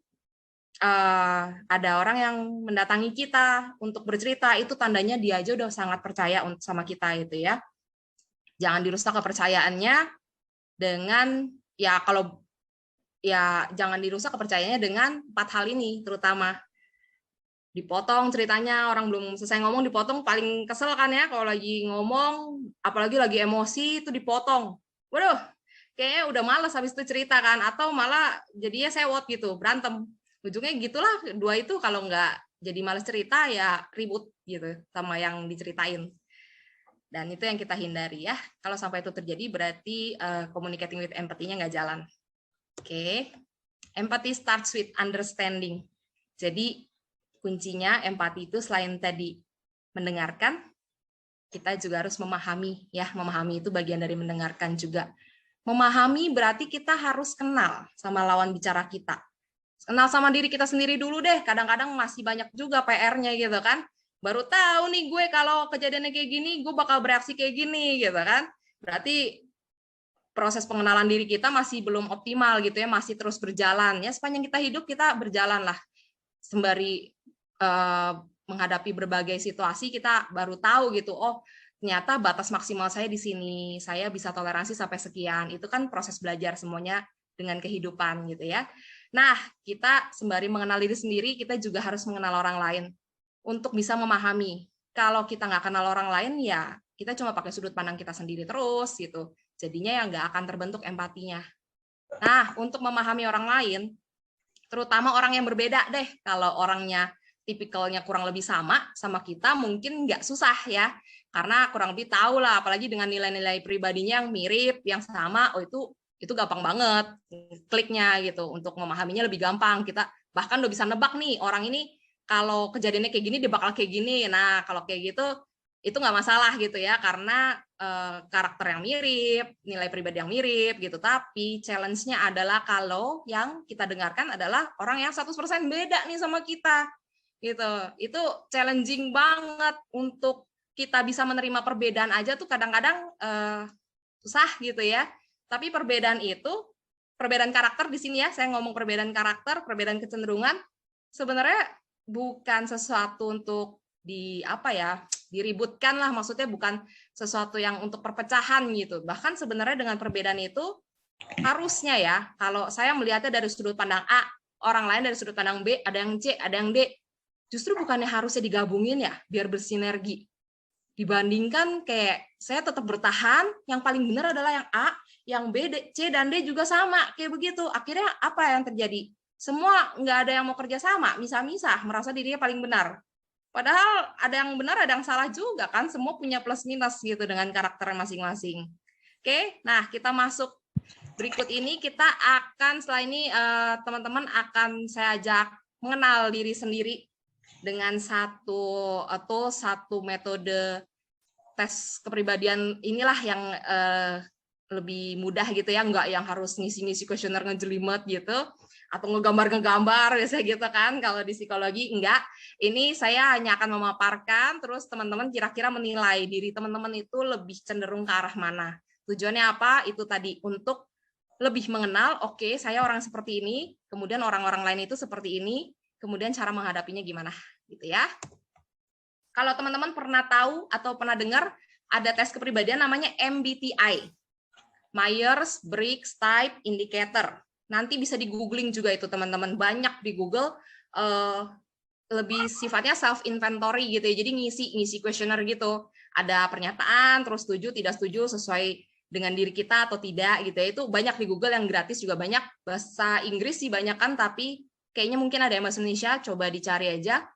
ada orang yang mendatangi kita untuk bercerita, itu tandanya dia aja udah sangat percaya sama kita itu ya. Jangan dirusak kepercayaannya dengan jangan dirusak kepercayaannya dengan 4 hal ini terutama. Dipotong ceritanya, orang belum selesai ngomong dipotong, paling kesel kan ya kalau lagi ngomong, apalagi lagi emosi itu dipotong. Waduh, kayaknya udah malas habis itu cerita kan, atau malah jadinya sewot gitu, berantem. Ujungnya gitulah, 2 itu kalau nggak jadi malas cerita ya ribut gitu sama yang diceritain. Dan itu yang kita hindari ya. Kalau sampai itu terjadi berarti communicating with empathy-nya nggak jalan. Oke. Empathy starts with understanding. Jadi kuncinya empati itu selain tadi mendengarkan, kita juga harus memahami ya. Memahami itu bagian dari mendengarkan juga. Memahami berarti kita harus kenal sama lawan bicara kita. Kenal sama diri kita sendiri dulu deh. Kadang-kadang masih banyak juga PR-nya gitu kan. Baru tahu nih gue kalau kejadiannya kayak gini, gue bakal bereaksi kayak gini gitu kan. Berarti proses pengenalan diri kita masih belum optimal gitu ya, masih terus berjalan ya. Sepanjang kita hidup kita berjalan lah, sembari menghadapi berbagai situasi kita baru tahu gitu, oh ternyata batas maksimal saya di sini, saya bisa toleransi sampai sekian. Itu kan proses belajar semuanya dengan kehidupan gitu ya. Nah, kita sembari mengenal diri sendiri, kita juga harus mengenal orang lain untuk bisa memahami. Kalau kita nggak kenal orang lain ya kita cuma pakai sudut pandang kita sendiri terus gitu. Jadinya ya nggak akan terbentuk empatinya. Nah, untuk memahami orang lain, terutama orang yang berbeda deh, kalau orangnya tipikalnya kurang lebih sama kita, mungkin nggak susah ya, karena kurang lebih tahu lah, apalagi dengan nilai-nilai pribadinya yang mirip, yang sama, oh itu gampang banget kliknya gitu, untuk memahaminya lebih gampang. Kita bahkan udah bisa nebak nih, orang ini kalau kejadiannya kayak gini, dia bakal kayak gini. Nah, kalau kayak gitu, itu nggak masalah gitu ya, karena karakter yang mirip, nilai pribadi yang mirip gitu. Tapi challenge-nya adalah kalau yang kita dengarkan adalah orang yang 100% beda nih sama kita gitu. Itu challenging banget untuk kita bisa menerima perbedaan aja tuh kadang-kadang susah gitu ya. Tapi perbedaan itu, perbedaan karakter di sini ya, saya ngomong perbedaan karakter, perbedaan kecenderungan, sebenarnya bukan sesuatu untuk diributkan lah, maksudnya bukan sesuatu yang untuk perpecahan gitu. Bahkan sebenarnya dengan perbedaan itu harusnya ya, kalau saya melihatnya dari sudut pandang A, orang lain dari sudut pandang B, ada yang C, ada yang D, justru bukannya harusnya digabungin ya, biar bersinergi. Dibandingkan kayak saya tetap bertahan, yang paling benar adalah yang A, yang B, C, dan D juga sama, kayak begitu. Akhirnya apa yang terjadi? Semua nggak ada yang mau kerja sama, misah-misah, merasa dirinya paling benar. Padahal ada yang benar, ada yang salah juga kan, semua punya plus minus gitu dengan karakter masing-masing. Oke, nah kita masuk berikut ini, kita akan setelah ini teman-teman akan saya ajak mengenal diri sendiri dengan satu metode tes kepribadian inilah yang lebih mudah gitu ya, nggak yang harus ngisi-ngisi kuesioner ngejelimet gitu, atau ngegambar biasa gitu kan. Kalau di psikologi enggak, ini saya hanya akan memaparkan, terus teman-teman kira-kira menilai diri teman-teman itu lebih cenderung ke arah mana. Tujuannya apa? Itu tadi, untuk lebih mengenal, oke, saya orang seperti ini, kemudian orang-orang lain itu seperti ini, kemudian cara menghadapinya gimana gitu ya. Kalau teman-teman pernah tahu atau pernah dengar ada tes kepribadian namanya MBTI, Myers-Briggs Type Indicator. Nanti bisa di googling juga itu teman-teman, banyak di Google, lebih sifatnya self inventory gitu ya. Jadi ngisi kuesioner gitu. Ada pernyataan, terus setuju, tidak setuju, sesuai dengan diri kita atau tidak gitu ya. Itu banyak di Google, yang gratis juga banyak. Bahasa Inggris sih banyak kan, tapi kayaknya mungkin ada yang bahasa Indonesia, coba dicari aja.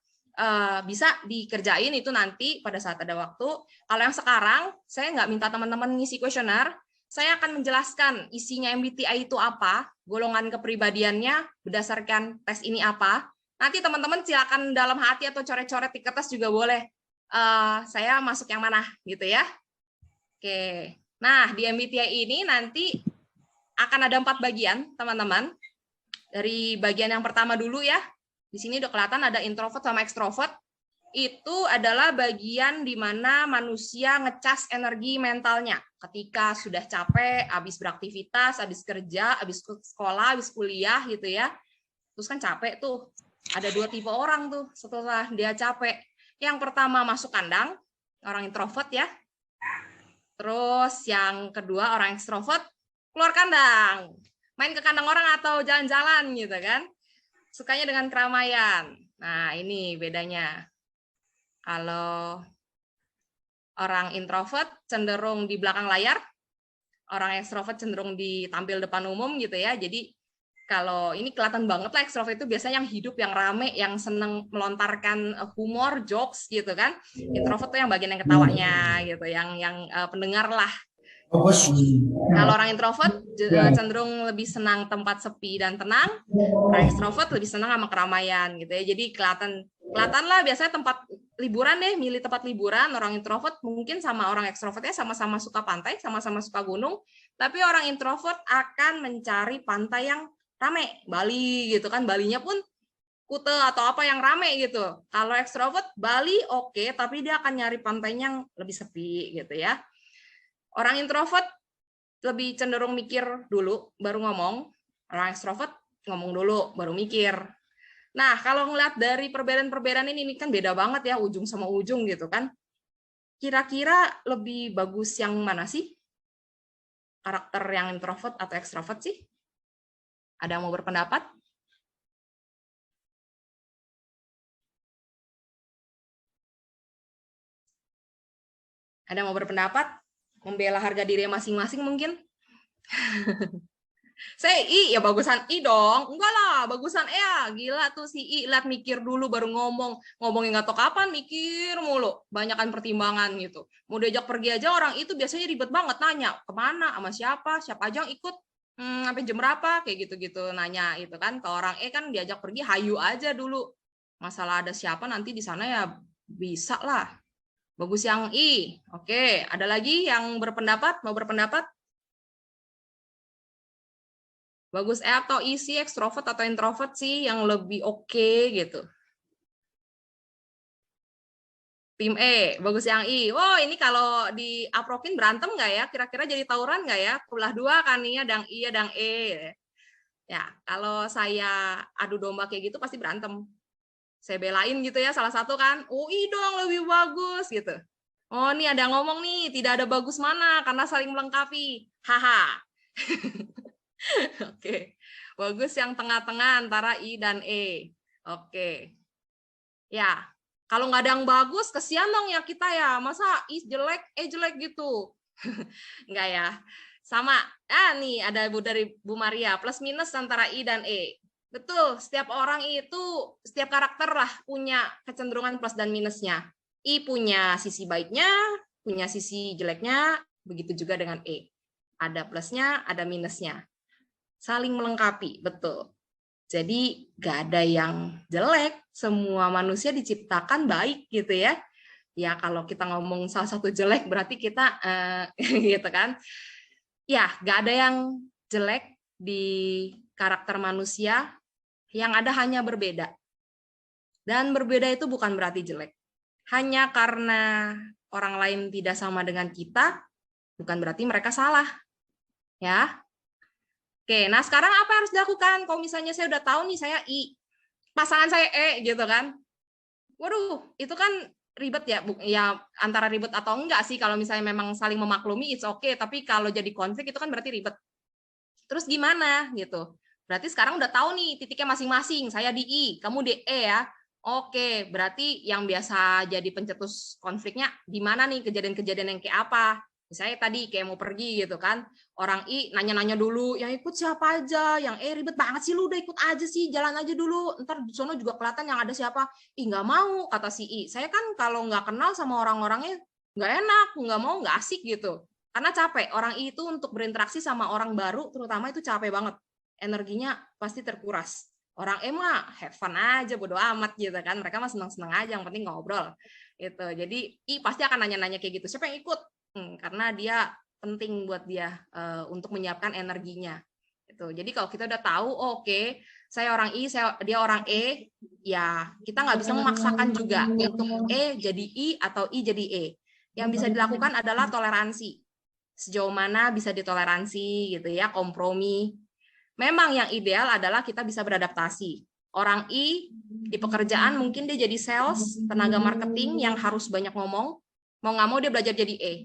Bisa dikerjain itu nanti pada saat ada waktu. Kalau yang sekarang, saya nggak minta teman-teman ngisi kuesioner, saya akan menjelaskan isinya MBTI itu apa, golongan kepribadiannya berdasarkan tes ini apa. Nanti teman-teman silakan dalam hati atau coret-coret di kertas juga boleh. Saya masuk yang mana gitu ya. Oke. Nah, di MBTI ini nanti akan ada 4 bagian, teman-teman. Dari bagian yang pertama dulu ya. Di sini udah kelihatan ada introvert sama extrovert. Itu adalah bagian di mana manusia ngecas energi mentalnya ketika sudah capek, habis beraktivitas, habis kerja, habis sekolah, habis kuliah gitu ya. Terus kan capek tuh. Ada 2 tipe orang tuh setelah dia capek. Yang pertama masuk kandang, orang introvert ya. Terus yang kedua orang extrovert, keluar kandang. Main ke kandang orang atau jalan-jalan gitu kan. Sukanya dengan keramaian. Nah, ini bedanya. Kalau orang introvert cenderung di belakang layar, orang extrovert cenderung ditampil depan umum gitu ya. Jadi Kalau ini kelihatan banget lah ekstrovert itu biasanya yang hidup, yang rame, yang seneng melontarkan humor, jokes gitu kan. Introvert tuh yang bagian yang ketawanya gitu, yang pendengar lah. Kalau orang introvert cenderung lebih senang tempat sepi dan tenang, orang ekstrovert lebih senang sama keramaian gitu ya. Jadi kelihatan lah biasanya tempat liburan deh, milih tempat liburan. Orang introvert mungkin sama orang ekstrovertnya sama-sama suka pantai, sama-sama suka gunung, tapi orang introvert akan mencari pantai yang rame, Bali gitu kan, Balinya pun Kute atau apa yang rame gitu. Kalau ekstrovert Bali oke, tapi dia akan nyari pantainya yang lebih sepi gitu ya. Orang introvert lebih cenderung mikir dulu baru ngomong, orang ekstrovert ngomong dulu baru mikir. Nah, kalau ngeliat dari perbedaan-perbedaan ini kan beda banget ya, ujung sama ujung gitu kan. Kira-kira lebih bagus yang mana sih? Karakter yang introvert atau ekstrovert sih? Ada yang mau berpendapat? Ada yang mau berpendapat? Membela harga diri masing-masing mungkin? Saya I, ya bagusan I dong. Enggak lah, bagusan E ya. Gila tuh si I, lihat mikir dulu baru ngomong. Ngomongin nggak tahu kapan, mikir mulu. Banyakan pertimbangan gitu. Mau diajak pergi aja orang itu biasanya ribet banget nanya. Kemana, sama siapa aja yang ikut. Sampai jam berapa, kayak gitu-gitu nanya itu kan. Ke orang E kan diajak pergi, hayu aja dulu. Masalah ada siapa nanti di sana ya bisa lah. Bagus yang I. Oke, ada lagi yang berpendapat, mau berpendapat? Bagus atau isi ekstrovert atau introvert sih yang lebih oke gitu. Tim E, bagus yang I. Wow, ini kalau di Aprofin berantem nggak ya? Kira-kira jadi tawuran nggak ya? Kulah dua kan nih, ada yang I, ada yang E. Ya, kalau saya adu domba kayak gitu pasti berantem. Saya belain gitu ya, salah satu kan, UI dong lebih bagus gitu. Oh, nih ada yang ngomong nih, tidak ada bagus mana karena saling melengkapi. Haha. Oke. Bagus yang tengah-tengah antara I dan E. Oke. Ya, kalau nggak ada yang bagus, kesian dong ya kita ya. Masa I jelek, E jelek gitu. Enggak ya. Sama. Nih ada dari Bu Maria. Plus minus antara I dan E. Betul, setiap orang itu, setiap karakter lah punya kecenderungan plus dan minusnya. I punya sisi baiknya, punya sisi jeleknya, begitu juga dengan E. Ada plusnya, ada minusnya. Saling melengkapi, betul. Jadi nggak ada yang jelek, semua manusia diciptakan baik gitu ya. Ya kalau kita ngomong salah satu jelek berarti kita gitu kan. Ya nggak ada yang jelek di karakter manusia, yang ada hanya berbeda. Dan berbeda itu bukan berarti jelek. Hanya karena orang lain tidak sama dengan kita, bukan berarti mereka salah. Ya. Oke, nah sekarang apa yang harus dilakukan? Kalau misalnya saya udah tahu nih saya I, pasangan saya E gitu kan. Waduh, itu kan ribet ya, ya antara ribet atau enggak sih kalau misalnya memang saling memaklumi it's okay, tapi kalau jadi konflik itu kan berarti ribet. Terus gimana gitu? Berarti sekarang udah tahu nih titiknya masing-masing. Saya di I, kamu di E ya. Oke, berarti yang biasa jadi pencetus konfliknya di mana nih, kejadian-kejadian yang kayak apa? Misalnya tadi kayak mau pergi gitu kan, orang I nanya-nanya dulu, yang ikut siapa aja, yang ribet banget sih lu, udah ikut aja sih, jalan aja dulu, ntar di sono juga kelihatan yang ada siapa. Ih nggak mau, kata si I, saya kan kalau nggak kenal sama orang-orangnya nggak enak, nggak mau, nggak asik gitu. Karena capek, orang I itu untuk berinteraksi sama orang baru, terutama itu capek banget, energinya pasti terkuras. Orang mah have fun aja, bodo amat gitu kan, mereka mah seneng-seneng aja, yang penting ngobrol. Gitu. Jadi I pasti akan nanya-nanya kayak gitu, siapa yang ikut? Karena dia penting buat dia untuk menyiapkan energinya. Gitu. Jadi kalau kita udah tahu, oke, saya orang I, dia orang E, ya kita nggak bisa memaksakan juga untuk E jadi I atau I jadi E. Yang bisa dilakukan adalah toleransi. Sejauh mana bisa ditoleransi gitu ya, kompromi. Memang yang ideal adalah kita bisa beradaptasi. Orang I di pekerjaan mungkin dia jadi sales, tenaga marketing yang harus banyak ngomong, mau nggak mau dia belajar jadi E.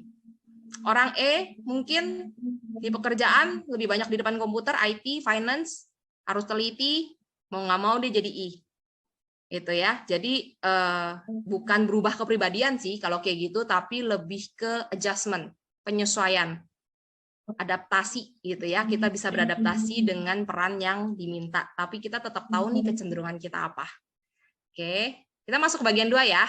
Orang E mungkin di pekerjaan lebih banyak di depan komputer, IT, finance, harus teliti, mau nggak mau dia jadi I. Itu ya. Jadi bukan berubah kepribadian sih kalau kayak gitu, tapi lebih ke adjustment, penyesuaian. adaptasi gitu ya. Kita bisa beradaptasi dengan peran yang diminta, tapi kita tetap tahu nih kecenderungan kita apa. Oke, kita masuk ke bagian 2 ya.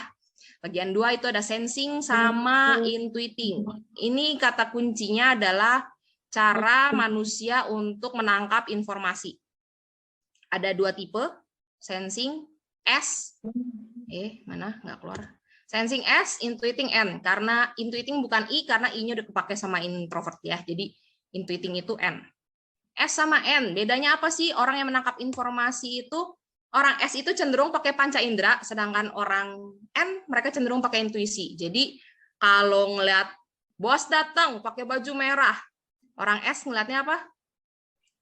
Bagian 2 itu ada sensing sama intuiting. Ini kata kuncinya adalah cara manusia untuk menangkap informasi. Ada 2 tipe, sensing S. Mana nggak keluar. Sensing S, intuiting N. Karena intuiting bukan I, karena I-nya udah kepake sama introvert ya. Jadi intuiting itu N. S sama N, bedanya apa sih? Orang yang menangkap informasi itu, orang S itu cenderung pakai panca indera, sedangkan orang N mereka cenderung pakai intuisi. Jadi kalau ngeliat bos datang pakai baju merah, orang S ngeliatnya apa?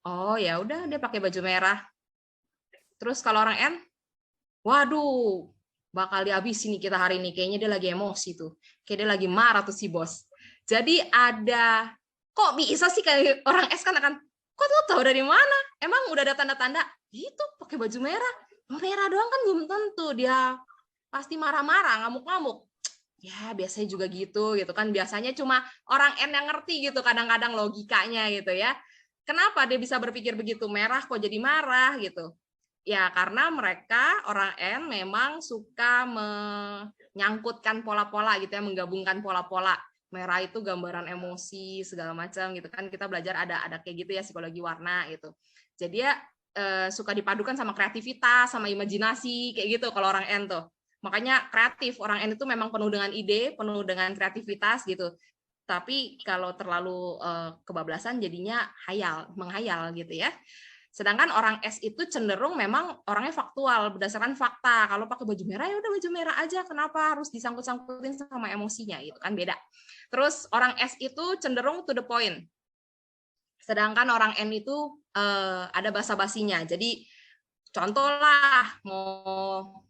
Oh ya udah, dia pakai baju merah. Terus kalau orang N, waduh, bakal dihabisin nih kita hari ini. Kayaknya dia lagi emosi tuh. Kayak dia lagi marah tuh si bos. Jadi ada, kok bisa sih kayak orang S kan akan, kok tuh tahu dari mana? Emang udah ada tanda-tanda? Itu pakai baju merah. Merah doang kan belum tentu. Dia pasti marah-marah, ngamuk-ngamuk. Ya biasanya juga gitu kan. Biasanya cuma orang N yang ngerti gitu kadang-kadang logikanya gitu ya. Kenapa dia bisa berpikir begitu? Merah kok jadi marah gitu. Ya, karena mereka, orang N, memang suka menyangkutkan pola-pola gitu ya, menggabungkan pola-pola. Merah itu gambaran emosi, segala macam gitu kan. Kita belajar ada kayak gitu ya, psikologi warna gitu. Jadi ya suka dipadukan sama kreativitas, sama imajinasi, kayak gitu kalau orang N tuh. Makanya kreatif, orang N itu memang penuh dengan ide, penuh dengan kreativitas gitu. Tapi kalau terlalu kebablasan jadinya menghayal gitu ya. Sedangkan orang S itu cenderung memang orangnya faktual, berdasarkan fakta. Kalau pakai baju merah ya udah baju merah aja, kenapa harus disangkut-sangkutin sama emosinya itu kan beda. Terus orang S itu cenderung to the point. Sedangkan orang N itu ada basa-basinya. Jadi contoh lah mau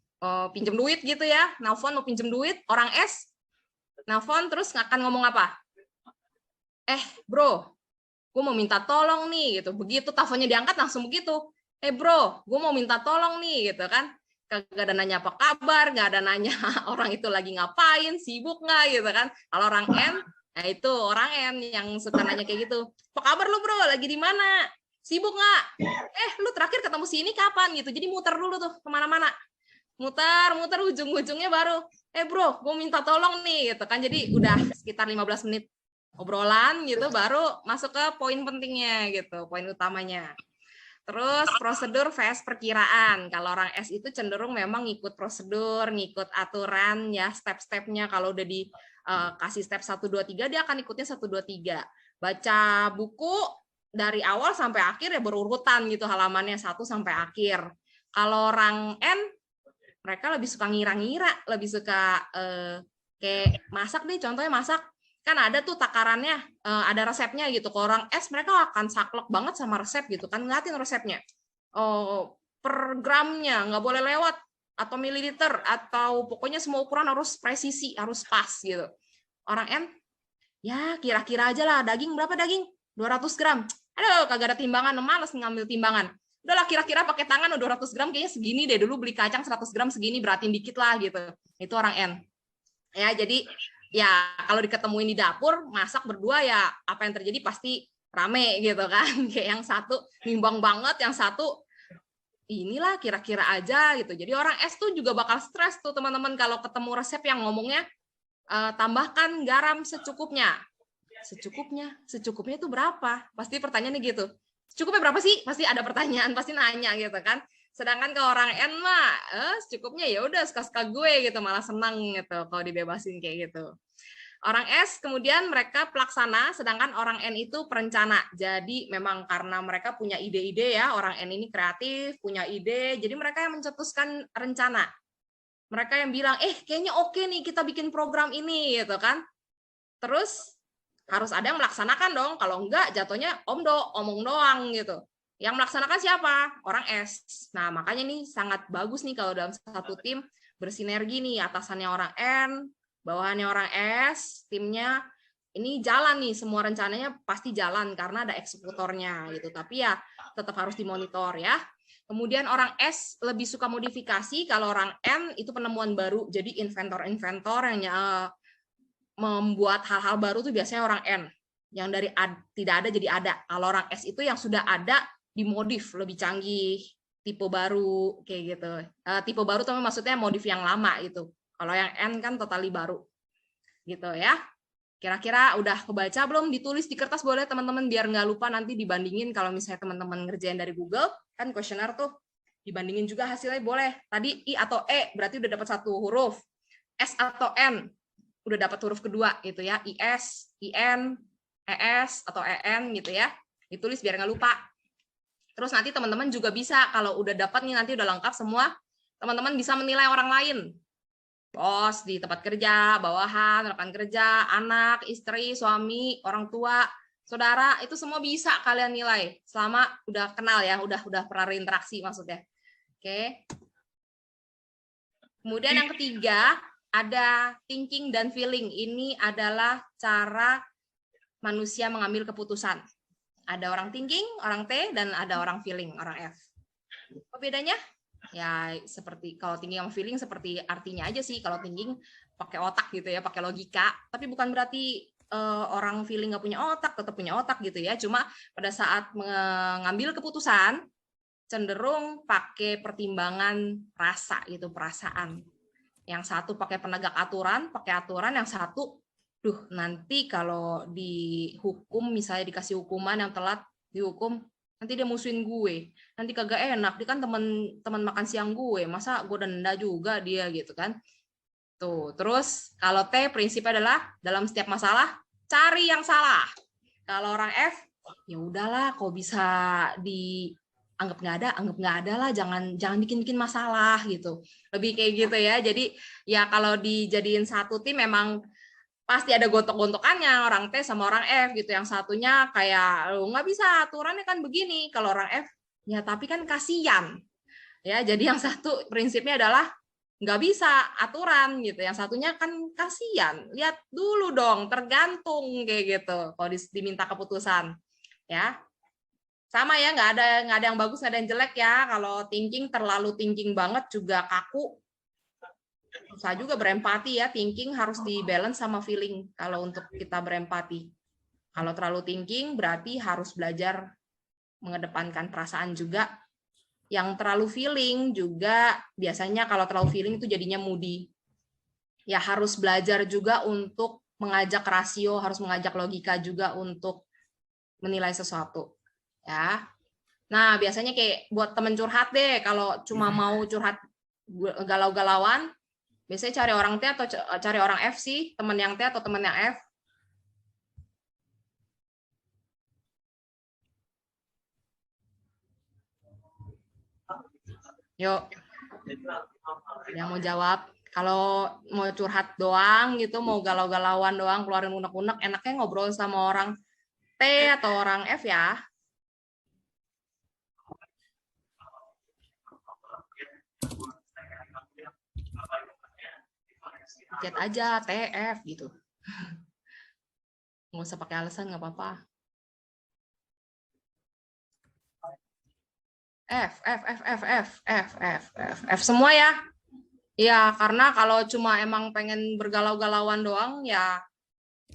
pinjem duit gitu ya, nelfon mau pinjem duit, orang S nelfon terus akan ngomong apa? Bro, gue mau minta tolong nih gitu. Begitu teleponnya diangkat langsung begitu. Bro, gue mau minta tolong nih gitu kan. Kagak ada nanya apa kabar, nggak ada nanya orang itu lagi ngapain, sibuk nggak gitu kan. Kalau orang N, nah itu orang N yang suka nanya kayak gitu. Apa kabar lu bro, lagi di mana? Sibuk nggak? Lu terakhir ketemu sini kapan gitu. Jadi muter dulu tuh kemana-mana. Muter ujung-ujungnya baru, bro, gue minta tolong nih gitu kan. Jadi udah sekitar 15 menit obrolan gitu baru masuk ke poin pentingnya gitu, poin utamanya. Terus prosedur vs perkiraan. Kalau orang S itu cenderung memang ngikut prosedur, ngikut aturan ya, step-stepnya. Kalau udah dikasih step 1 2 3 dia akan ikutnya 1 2 3. Baca buku dari awal sampai akhir ya berurutan gitu halamannya 1 sampai akhir. Kalau orang N mereka lebih suka ngira-ngira, lebih suka kayak masak deh, contohnya masak. Kan ada tuh takarannya, ada resepnya gitu. Kalau orang S mereka akan saklek banget sama resep gitu kan, ngeliatin resepnya. Per gramnya nggak boleh lewat, atau mililiter, atau pokoknya semua ukuran harus presisi, harus pas gitu. Orang N, ya kira-kira aja lah, daging berapa daging? 200 gram. Aduh, kagak ada timbangan, males ngambil timbangan. Udahlah kira-kira pakai tangan 200 gram kayaknya segini deh, dulu beli kacang 100 gram segini, beratin dikit lah gitu. Itu orang N. Ya, jadi ya kalau diketemuin di dapur masak berdua ya apa yang terjadi pasti rame gitu kan. Kayak yang satu nimbang banget, yang satu inilah kira-kira aja gitu. Jadi orang S tuh juga bakal stres tuh teman-teman kalau ketemu resep yang ngomongnya tambahkan garam secukupnya. Secukupnya itu berapa? Pasti pertanyaannya gitu. Secukupnya berapa sih? Pasti ada pertanyaan, pasti nanya gitu kan. Sedangkan ke orang N mah secukupnya ya udah suka-suka gue gitu, malah senang gitu kalau dibebasin kayak gitu. Orang S kemudian mereka pelaksana, sedangkan orang N itu perencana. Jadi memang karena mereka punya ide-ide ya, orang N ini kreatif, punya ide, jadi mereka yang mencetuskan rencana. Mereka yang bilang, kayaknya oke nih kita bikin program ini gitu kan. Terus harus ada yang melaksanakan dong, kalau enggak jatuhnya omong doang gitu. Yang melaksanakan siapa? Orang S. Nah, makanya nih sangat bagus nih kalau dalam satu tim bersinergi nih, atasannya orang N, bawahannya orang S, timnya ini jalan nih, semua rencananya pasti jalan karena ada eksekutornya gitu. Tapi ya tetap harus dimonitor ya. Kemudian orang S lebih suka modifikasi, kalau orang N itu penemuan baru, jadi inventor-inventor yang membuat hal-hal baru tuh biasanya orang N. yang dari tidak ada jadi ada. Kalau orang S itu yang sudah ada dimodif lebih canggih, tipe baru kayak gitu. Tipe baru tapi maksudnya modif yang lama gitu. Kalau yang N kan totally baru gitu ya. Kira-kira udah kebaca belum? Ditulis di kertas boleh teman-teman biar nggak lupa, nanti dibandingin kalau misalnya teman-teman ngerjain dari Google kan kuesioner tuh, dibandingin juga hasilnya boleh. Tadi I atau E berarti udah dapat 1 huruf. S atau N udah dapat huruf kedua gitu ya. IS, IN, ES atau EN gitu ya. Ditulis biar nggak lupa. Terus nanti teman-teman juga bisa kalau udah dapat nih, nanti udah lengkap semua, teman-teman bisa menilai orang lain. Bos di tempat kerja, bawahan, rekan kerja, anak, istri, suami, orang tua, saudara, itu semua bisa kalian nilai selama udah kenal ya, udah pernah berinteraksi maksudnya. Oke. Kemudian yang ketiga ada thinking dan feeling. Ini adalah cara manusia mengambil keputusan. Ada orang thinking, orang T, dan ada orang feeling, orang F. Apa bedanya? Ya seperti kalau thinking sama feeling seperti artinya aja sih. Kalau thinking pakai otak gitu ya, pakai logika. Tapi bukan berarti orang feeling nggak punya otak, tetap punya otak gitu ya. Cuma pada saat mengambil keputusan cenderung pakai pertimbangan rasa gitu, perasaan. Yang satu pakai penegak aturan, yang satu, nanti kalau dihukum misalnya dikasih hukuman yang telat dihukum, nanti dia musuhin gue, nanti kagak enak, dia kan teman makan siang gue, masa gue denda juga dia gitu kan. Tuh, terus kalau T prinsipnya adalah dalam setiap masalah cari yang salah. Kalau orang F, ya udahlah, kok bisa anggap nggak ada lah, jangan bikin masalah gitu, lebih kayak gitu ya. Jadi ya kalau dijadiin satu tim memang pasti ada gontok-gontokannya, orang T sama orang F gitu. Yang satunya kayak nggak bisa, aturannya kan begini. Kalau orang F ya tapi kan kasihan ya, jadi yang satu prinsipnya adalah nggak bisa aturan gitu, yang satunya kan kasihan, lihat dulu dong, tergantung kayak gitu kalau diminta keputusan ya. Sama ya, nggak ada yang bagus, nggak ada yang jelek ya. Kalau thinking terlalu thinking banget juga kaku, susah juga berempati ya. Thinking harus di-balance sama feeling kalau untuk kita berempati. Kalau terlalu thinking berarti harus belajar mengedepankan perasaan juga. Yang terlalu feeling juga biasanya kalau terlalu feeling itu jadinya moody. Ya harus belajar juga untuk mengajak rasio, harus mengajak logika juga untuk menilai sesuatu. Ya. Nah, biasanya kayak buat temen curhat deh, kalau cuma mau curhat galau-galauan, biasanya cari orang T atau cari orang F sih, temen yang T atau temen yang F. Yuk, yang mau jawab. Kalau mau curhat doang gitu, mau galau-galauan doang, keluarin unek-unek, enaknya ngobrol sama orang T atau orang F ya. Chat aja TF gitu. Nggak usah pakai alasan, nggak apa-apa. F semua ya. Ya, karena kalau cuma emang pengen bergalau-galauan doang ya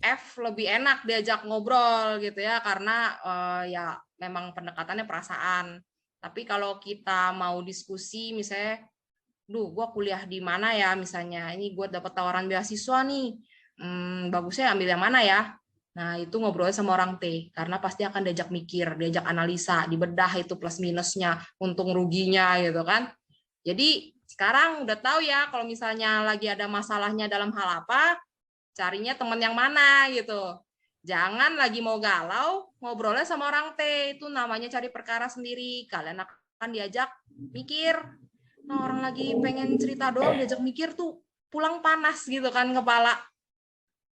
F lebih enak diajak ngobrol gitu ya, karena ya memang pendekatannya perasaan. Tapi kalau kita mau diskusi misalnya, gue kuliah di mana ya misalnya, ini gue dapat tawaran beasiswa nih, bagusnya ambil yang mana ya? Nah itu ngobrolnya sama orang T, karena pasti akan diajak mikir, diajak analisa, dibedah itu plus minusnya, untung ruginya gitu kan. Jadi sekarang udah tahu ya kalau misalnya lagi ada masalahnya dalam hal apa, carinya teman yang mana gitu. Jangan lagi mau galau, ngobrolnya sama orang T, itu namanya cari perkara sendiri. Kalian akan diajak mikir. Nah, orang lagi pengen cerita doang, diajak mikir tuh pulang panas gitu kan kepala.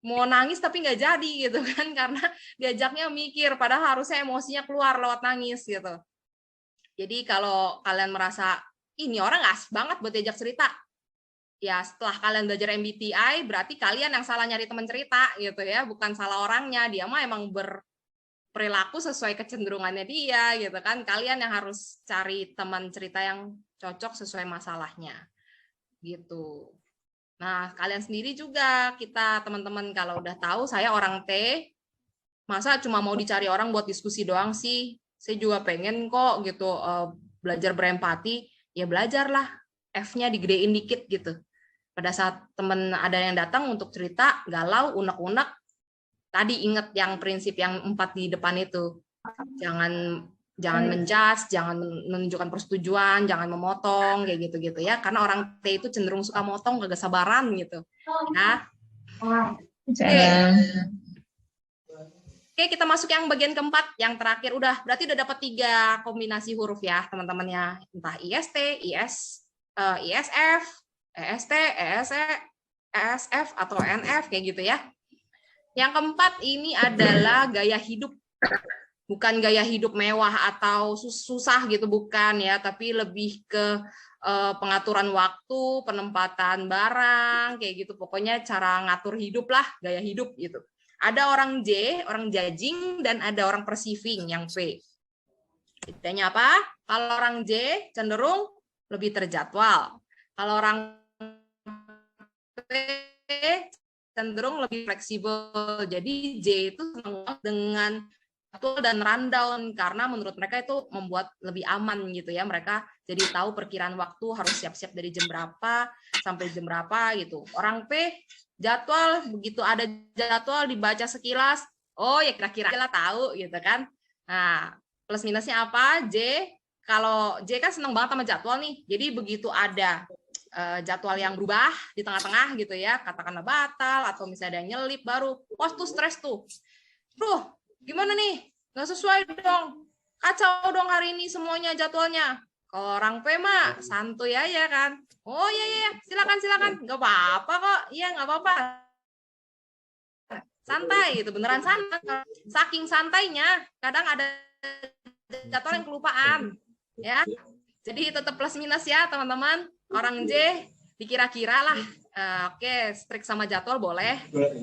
Mau nangis tapi nggak jadi gitu kan, karena diajaknya mikir, padahal harusnya emosinya keluar lewat nangis gitu. Jadi kalau kalian merasa, ini orang asik banget buat diajak cerita, ya setelah kalian belajar MBTI berarti kalian yang salah nyari teman cerita gitu ya, bukan salah orangnya, dia mah emang berperilaku sesuai kecenderungannya dia gitu kan. Kalian yang harus cari teman cerita yang cocok sesuai masalahnya gitu. Nah kalian sendiri juga, kita teman-teman kalau udah tahu saya orang T, Masa cuma mau dicari orang buat diskusi doang sih? Saya juga pengen kok gitu belajar berempati. Ya belajarlah, F-nya digedein dikit gitu. Pada saat temen ada yang datang untuk cerita, galau, unek-unek, tadi inget yang prinsip yang 4 di depan itu. Jangan menjudge, jangan menunjukkan persetujuan, jangan memotong kayak gitu-gitu ya. Karena orang T itu cenderung suka motong, kagak sabaran gitu. Nah, Oke, kita masuk yang bagian keempat, yang terakhir. Berarti udah dapat 3 kombinasi huruf ya, teman-temannya. Entah IST, ISF, EST, ESE, ESF, atau NF, kayak gitu ya. Yang keempat ini adalah gaya hidup. Bukan gaya hidup mewah atau susah gitu, bukan ya. Tapi lebih ke pengaturan waktu, penempatan barang, kayak gitu. Pokoknya cara ngatur hidup lah, gaya hidup gitu. Ada orang J, orang judging, dan ada orang perceiving yang P. Bedanya apa? Kalau orang J cenderung lebih terjadwal. Kalau orang P cenderung lebih fleksibel. Jadi J itu dengan jadwal dan rundown karena menurut mereka itu membuat lebih aman gitu ya. Mereka jadi tahu perkiraan waktu harus siap-siap dari jam berapa sampai jam berapa gitu. Orang P jadwal, begitu ada jadwal dibaca sekilas, oh ya kira-kira lah tahu gitu kan. Nah, plus minusnya apa? J, kalau J kan seneng banget sama jadwal nih. Jadi begitu ada jadwal yang berubah di tengah-tengah gitu ya, katakanlah batal atau misalnya ada yang nyelip baru, wah tuh stres tuh. Gimana nih? Nggak sesuai dong. Kacau dong hari ini semuanya jadwalnya. Kalau orang P mah santuy aja kan. Oh iya, silakan. Nggak apa-apa kok. Iya, nggak apa-apa. Santai gitu, beneran santai. Saking santainya, kadang ada jadwal yang kelupaan. Ya. Jadi tetap plus minus ya, teman-teman. Orang J dikira-kira lah. Oke, strict sama jadwal boleh,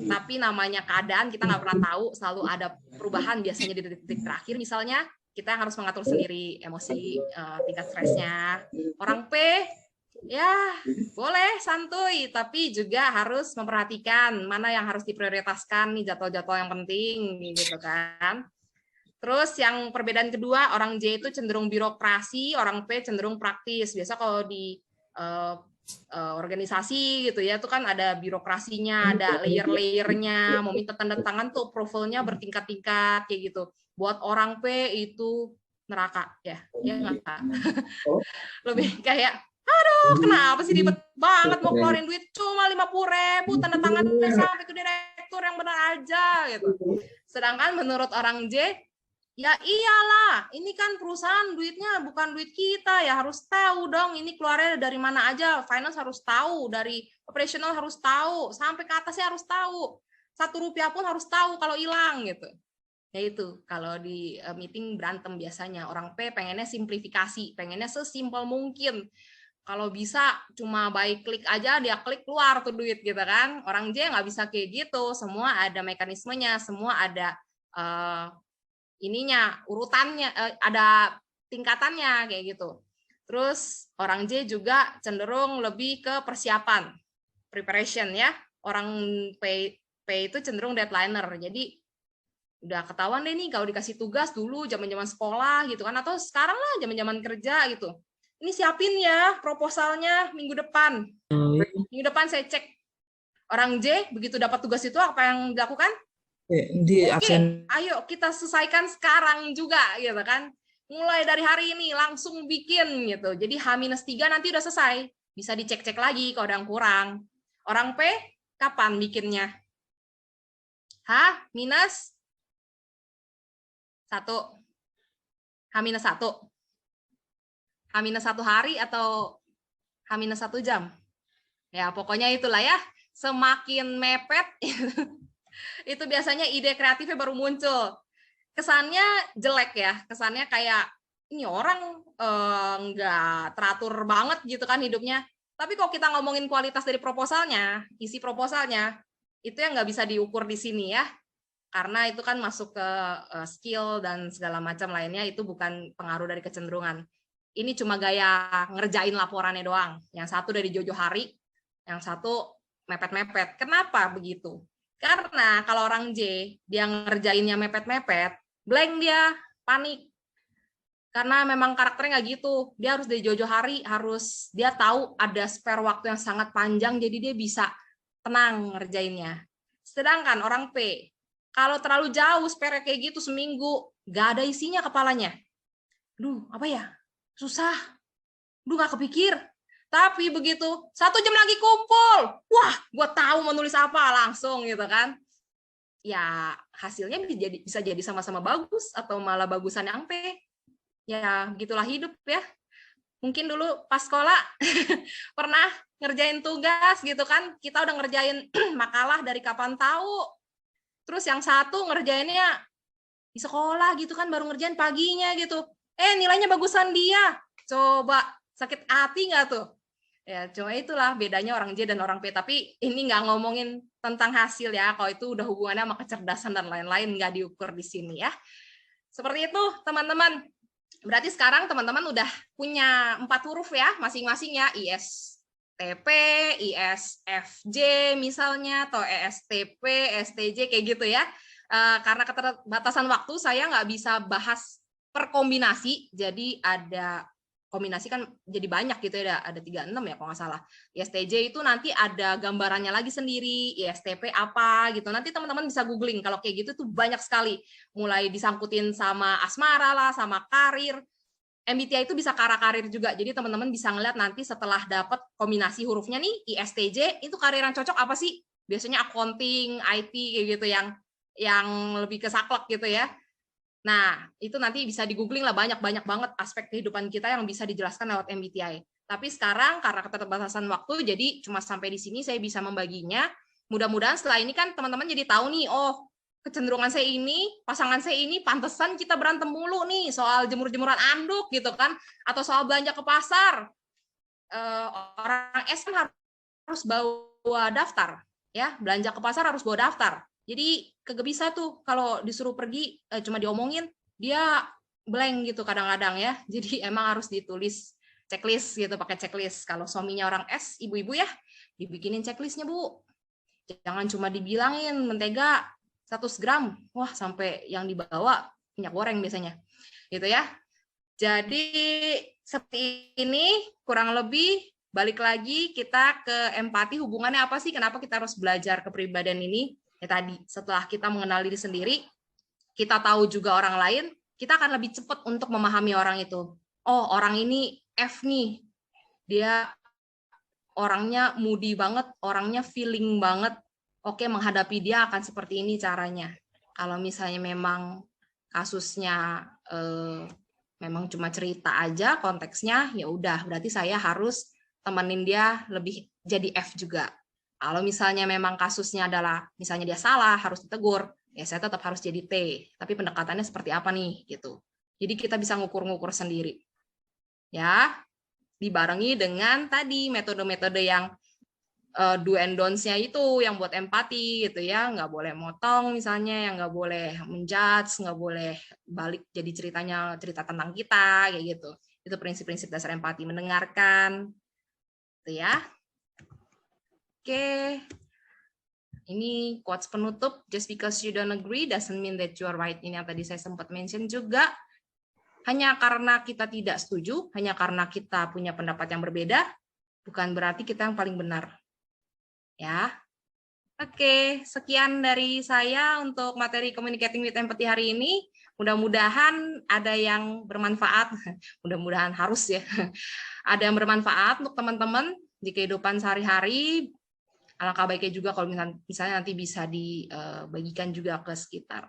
tapi namanya keadaan kita nggak pernah tahu, selalu ada perubahan biasanya di detik-detik terakhir. Misalnya kita yang harus mengatur sendiri emosi, tingkat stresnya. Orang P ya boleh santuy, tapi juga harus memperhatikan mana yang harus diprioritaskan nih, jadwal-jadwal yang penting gitu kan. Terus yang perbedaan kedua, orang J itu cenderung birokrasi, orang P cenderung praktis. Biasa kalau di organisasi gitu ya, itu kan ada birokrasinya, ada layer-layernya, mau minta tanda tangan tuh approval-nya bertingkat-tingkat kayak gitu. Buat orang P itu neraka ya nggak? Lebih kayak, aduh kenapa sih ribet banget mau keluarin duit cuma 50.000, tanda tangannya sampai ke direktur yang benar aja gitu. Sedangkan menurut orang J, ya iyalah, ini kan perusahaan duitnya bukan duit kita, ya harus tahu dong ini keluarnya dari mana aja, finance harus tahu, dari operational harus tahu, sampai ke atasnya harus tahu, 1 rupiah pun harus tahu kalau hilang gitu. Ya itu, kalau di meeting berantem biasanya, orang P pengennya simplifikasi, pengennya sesimpel mungkin. Kalau bisa cuma by klik aja, dia klik keluar tuh duit gitu kan. Orang J nggak bisa kayak gitu, semua ada mekanismenya, semua ada ininya, urutannya, ada tingkatannya kayak gitu. Terus orang J juga cenderung lebih ke persiapan, preparation ya. Orang P itu cenderung deadlineer. Jadi udah ketahuan deh nih kalau dikasih tugas dulu zaman-zaman sekolah gitu kan, atau sekarang lah zaman-zaman kerja gitu. Ini siapin ya proposalnya minggu depan. Minggu depan saya cek. Orang J begitu dapat tugas itu apa yang dilakukan? Oke, ayo kita selesaikan sekarang juga gitu kan. Mulai dari hari ini langsung bikin gitu. Jadi H-3 nanti udah selesai. Bisa dicek-cek lagi kalau ada yang kurang. Orang P kapan bikinnya? H-1. H-1. H-1 hari atau H-1 jam? Ya pokoknya itulah ya. Semakin mepet itu biasanya ide kreatifnya baru muncul. Kesannya jelek ya, kesannya kayak ini orang nggak teratur banget gitu kan hidupnya. Tapi kalau kita ngomongin kualitas dari proposalnya, isi proposalnya, itu yang nggak bisa diukur di sini ya. Karena itu kan masuk ke skill dan segala macam lainnya, itu bukan pengaruh dari kecenderungan. Ini cuma gaya ngerjain laporannya doang. Yang satu dari Jojo Hari, yang satu mepet-mepet. Kenapa begitu? Karena kalau orang J, dia ngerjainnya mepet-mepet, blank dia, panik. Karena memang karakternya nggak gitu. Dia harus dari jauh-jauh hari, dia tahu ada spare waktu yang sangat panjang, jadi dia bisa tenang ngerjainnya. Sedangkan orang P, kalau terlalu jauh spare kayak gitu seminggu, nggak ada isinya kepalanya. Duh, apa ya? Susah. Duh, nggak kepikir. Tapi begitu 1 jam lagi kumpul, wah, gue tahu mau nulis apa langsung gitu kan. Ya hasilnya bisa jadi sama-sama bagus atau malah bagusan yang P. Ya begitulah hidup ya. Mungkin dulu pas sekolah pernah ngerjain tugas gitu kan, kita udah ngerjain makalah dari kapan tahu. Terus yang satu ngerjainnya di sekolah gitu kan, baru ngerjain paginya gitu. Nilainya bagusan dia. Coba sakit hati nggak tuh? Ya, cuma itulah bedanya orang J dan orang P. Tapi ini nggak ngomongin tentang hasil ya. Kalau itu udah hubungannya sama kecerdasan dan lain-lain, nggak diukur di sini ya. Seperti itu, teman-teman. Berarti sekarang teman-teman udah punya 4 huruf ya, masing-masing ya. ISTP, ISFJ misalnya, atau ESTP, STJ, kayak gitu ya. Karena keterbatasan waktu, saya nggak bisa bahas per kombinasi, jadi ada kombinasi kan jadi banyak gitu ya, ada 36 ya kalau nggak salah. ISTJ itu nanti ada gambarannya lagi sendiri, ISTP apa gitu. Nanti teman-teman bisa googling, kalau kayak gitu tuh banyak sekali. Mulai disangkutin sama asmara lah, sama karir. MBTI itu bisa ke arah karir juga. Jadi teman-teman bisa ngeliat nanti setelah dapat kombinasi hurufnya nih, ISTJ, itu karir yang cocok apa sih? Biasanya accounting, IT kayak gitu yang lebih ke saklek gitu ya. Nah, itu nanti bisa di-googling lah, banyak banget aspek kehidupan kita yang bisa dijelaskan lewat MBTI. Tapi sekarang karena keterbatasan waktu, jadi cuma sampai di sini saya bisa membaginya. Mudah-mudahan setelah ini kan teman-teman jadi tahu nih, oh kecenderungan saya ini, pasangan saya ini, pantesan kita berantem mulu nih soal jemur-jemuran anduk gitu kan, atau soal belanja ke pasar. Orang S kan harus bawa daftar, ya belanja ke pasar harus bawa daftar. Jadi kagak bisa tuh kalau disuruh pergi cuma diomongin, dia blank gitu kadang-kadang ya. Jadi emang harus ditulis checklist gitu, pakai checklist. Kalau suaminya orang S, ibu-ibu ya, dibikinin checklistnya Bu. Jangan cuma dibilangin mentega 100 gram, wah sampai yang dibawa minyak goreng biasanya. Gitu ya. Jadi seperti ini kurang lebih. Balik lagi kita ke empati, hubungannya apa sih? Kenapa kita harus belajar kepribadian ini? Ya tadi, setelah kita mengenal diri sendiri, kita tahu juga orang lain, kita akan lebih cepat untuk memahami orang itu. Oh, orang ini F nih, dia orangnya moody banget, orangnya feeling banget. Oke, menghadapi dia akan seperti ini caranya. Kalau misalnya memang kasusnya memang cuma cerita aja konteksnya, ya udah berarti saya harus temenin dia lebih jadi F juga. Kalau misalnya memang kasusnya adalah misalnya dia salah harus ditegur, ya saya tetap harus jadi T. Tapi pendekatannya seperti apa nih gitu. Jadi kita bisa ngukur-ngukur sendiri. Ya, dibarengi dengan tadi metode-metode yang do and don'ts-nya itu yang buat empati gitu ya, nggak boleh motong misalnya, yang nggak boleh menjudge, nggak boleh balik jadi cerita tentang kita kayak gitu. Itu prinsip-prinsip dasar empati, mendengarkan gitu ya. Oke. Ini quotes penutup, just because you don't agree doesn't mean that you are right. Ini yang tadi saya sempat mention juga. Hanya karena kita tidak setuju, hanya karena kita punya pendapat yang berbeda, bukan berarti kita yang paling benar. Ya. Oke, sekian dari saya untuk materi Communicating with Empathy hari ini. Mudah-mudahan ada yang bermanfaat. Mudah-mudahan harus ya. Ada yang bermanfaat untuk teman-teman di kehidupan sehari-hari. Alangkah baiknya juga kalau misalnya nanti bisa dibagikan juga ke sekitar.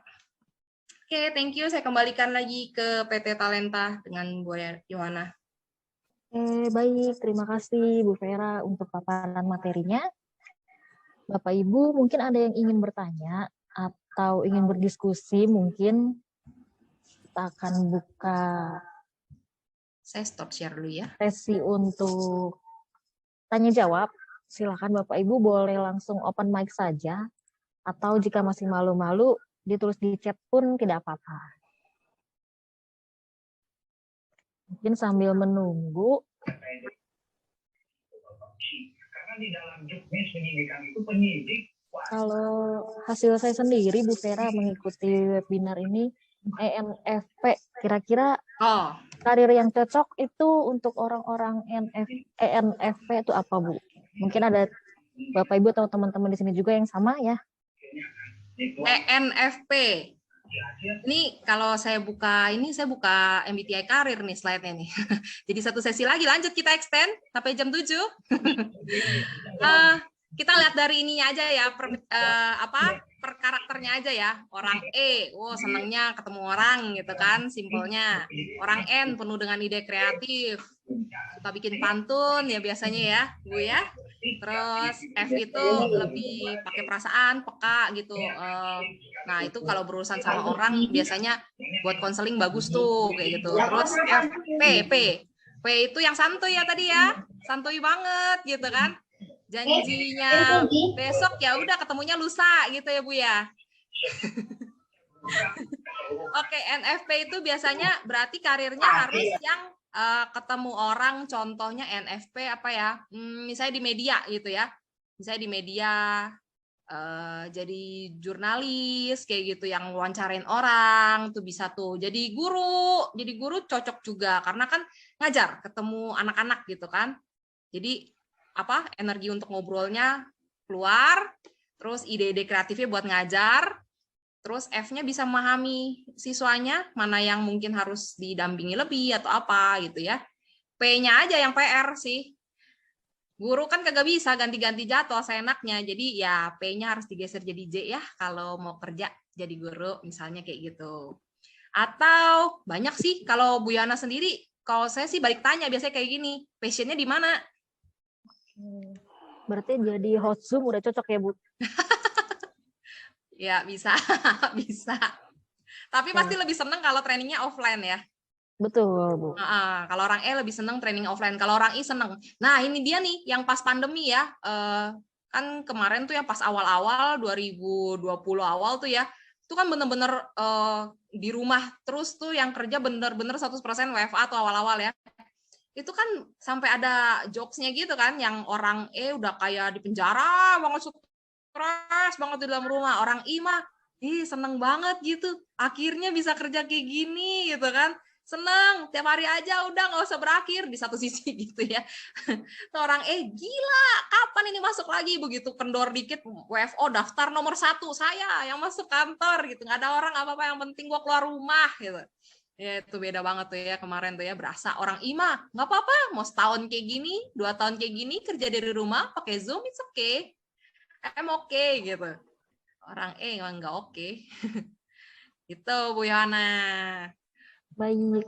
Oke, thank you. Saya kembalikan lagi ke PT Talenta dengan Bu Yohana. Baik, terima kasih Bu Vera untuk paparan materinya. Bapak Ibu mungkin ada yang ingin bertanya atau ingin berdiskusi, mungkin kita akan buka Saya stop share dulu ya. sesi untuk tanya jawab. Silakan Bapak Ibu boleh langsung open mic saja, atau jika masih malu-malu ditulis di chat pun tidak apa-apa. Mungkin sambil menunggu. Karena di dalam juknis penyidikan itu penyidik Kalau hasil saya sendiri, Bu Vera, mengikuti webinar ini, ENFP, kira-kira Oh, karir yang cocok itu untuk orang-orang ENFP itu apa, Bu? Mungkin ada Bapak Ibu atau teman-teman di sini juga yang sama ya? ENFP. Ini kalau saya buka MBTI karir nih slide-nya nih. Jadi satu sesi lagi, lanjut kita extend sampai jam 7. Kita lihat dari ininya aja ya, per karakternya aja ya. Orang E, senangnya ketemu orang gitu kan, simpelnya. Orang N penuh dengan ide kreatif, suka bikin pantun ya biasanya ya, Bu ya. Terus F itu lebih pakai perasaan, peka gitu. Nah itu kalau berurusan sama orang biasanya buat konseling bagus tuh kayak gitu. Terus P itu yang santuy ya tadi ya, santuy banget gitu kan. Janjinya besok ya udah ketemunya lusa gitu ya Bu ya. Oke, NFP itu biasanya berarti karirnya harus yang ketemu orang, contohnya NFP apa ya? Misalnya di media gitu ya. Misalnya di media jadi jurnalis kayak gitu yang wawancarain orang tuh bisa tuh. Jadi guru cocok juga karena kan ngajar, ketemu anak-anak gitu kan. Jadi energi untuk ngobrolnya keluar, terus ide-ide kreatifnya buat ngajar. Terus F-nya bisa memahami siswanya, mana yang mungkin harus didampingi lebih atau apa gitu ya. P-nya aja yang PR sih. Guru kan kagak bisa ganti-ganti jadwal seenaknya, jadi ya P-nya harus digeser jadi J ya kalau mau kerja jadi guru misalnya kayak gitu. Atau banyak sih kalau Bu Yana sendiri, kalau saya sih balik tanya biasanya kayak gini, passionnya di mana? Berarti jadi host Zoom udah cocok ya, Bu? Ya bisa, bisa. Tapi pasti lebih seneng kalau trainingnya offline ya. Betul, Bu. Kalau orang E lebih seneng training offline. Kalau orang I seneng. Nah ini dia nih yang pas pandemi ya. Kan kemarin tuh yang pas awal-awal 2020 awal tuh ya. Itu kan bener-bener di rumah terus tuh yang kerja bener-bener 100% WFA tuh awal-awal ya. Itu kan sampai ada jokesnya gitu kan. Yang orang E udah kayak di penjara banget, stres banget di dalam rumah. Orang I mah seneng banget gitu. Akhirnya bisa kerja kayak gini gitu kan. Seneng, tiap hari aja udah nggak usah berakhir di satu sisi gitu ya. Orang gila, kapan ini masuk lagi begitu kendor dikit WFO daftar nomor 1 saya yang masuk kantor gitu. Nggak ada orang apa-apa yang penting gua keluar rumah gitu. Ya itu beda banget tuh ya kemarin tuh ya berasa orang IMA nggak apa-apa mau setahun kayak gini 2 tahun kayak gini kerja dari rumah pakai Zoom it's okay. I'm okay gitu. Orang emang nggak oke. Itu Bu Yana. Baik,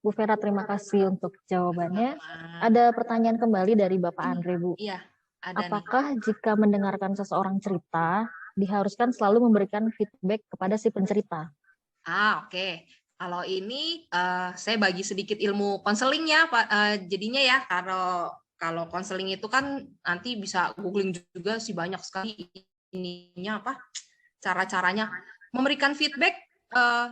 Bu Vera, terima kasih untuk jawabannya. Ada pertanyaan kembali dari Bapak Andre, Bu. Iya, ada apakah jika mendengarkan seseorang cerita, diharuskan selalu memberikan feedback kepada si pencerita? Oke. Kalau ini saya bagi sedikit ilmu konseling ya, jadinya ya. Kalau konseling itu kan nanti bisa googling juga sih banyak sekali ininya cara-caranya. Memberikan feedback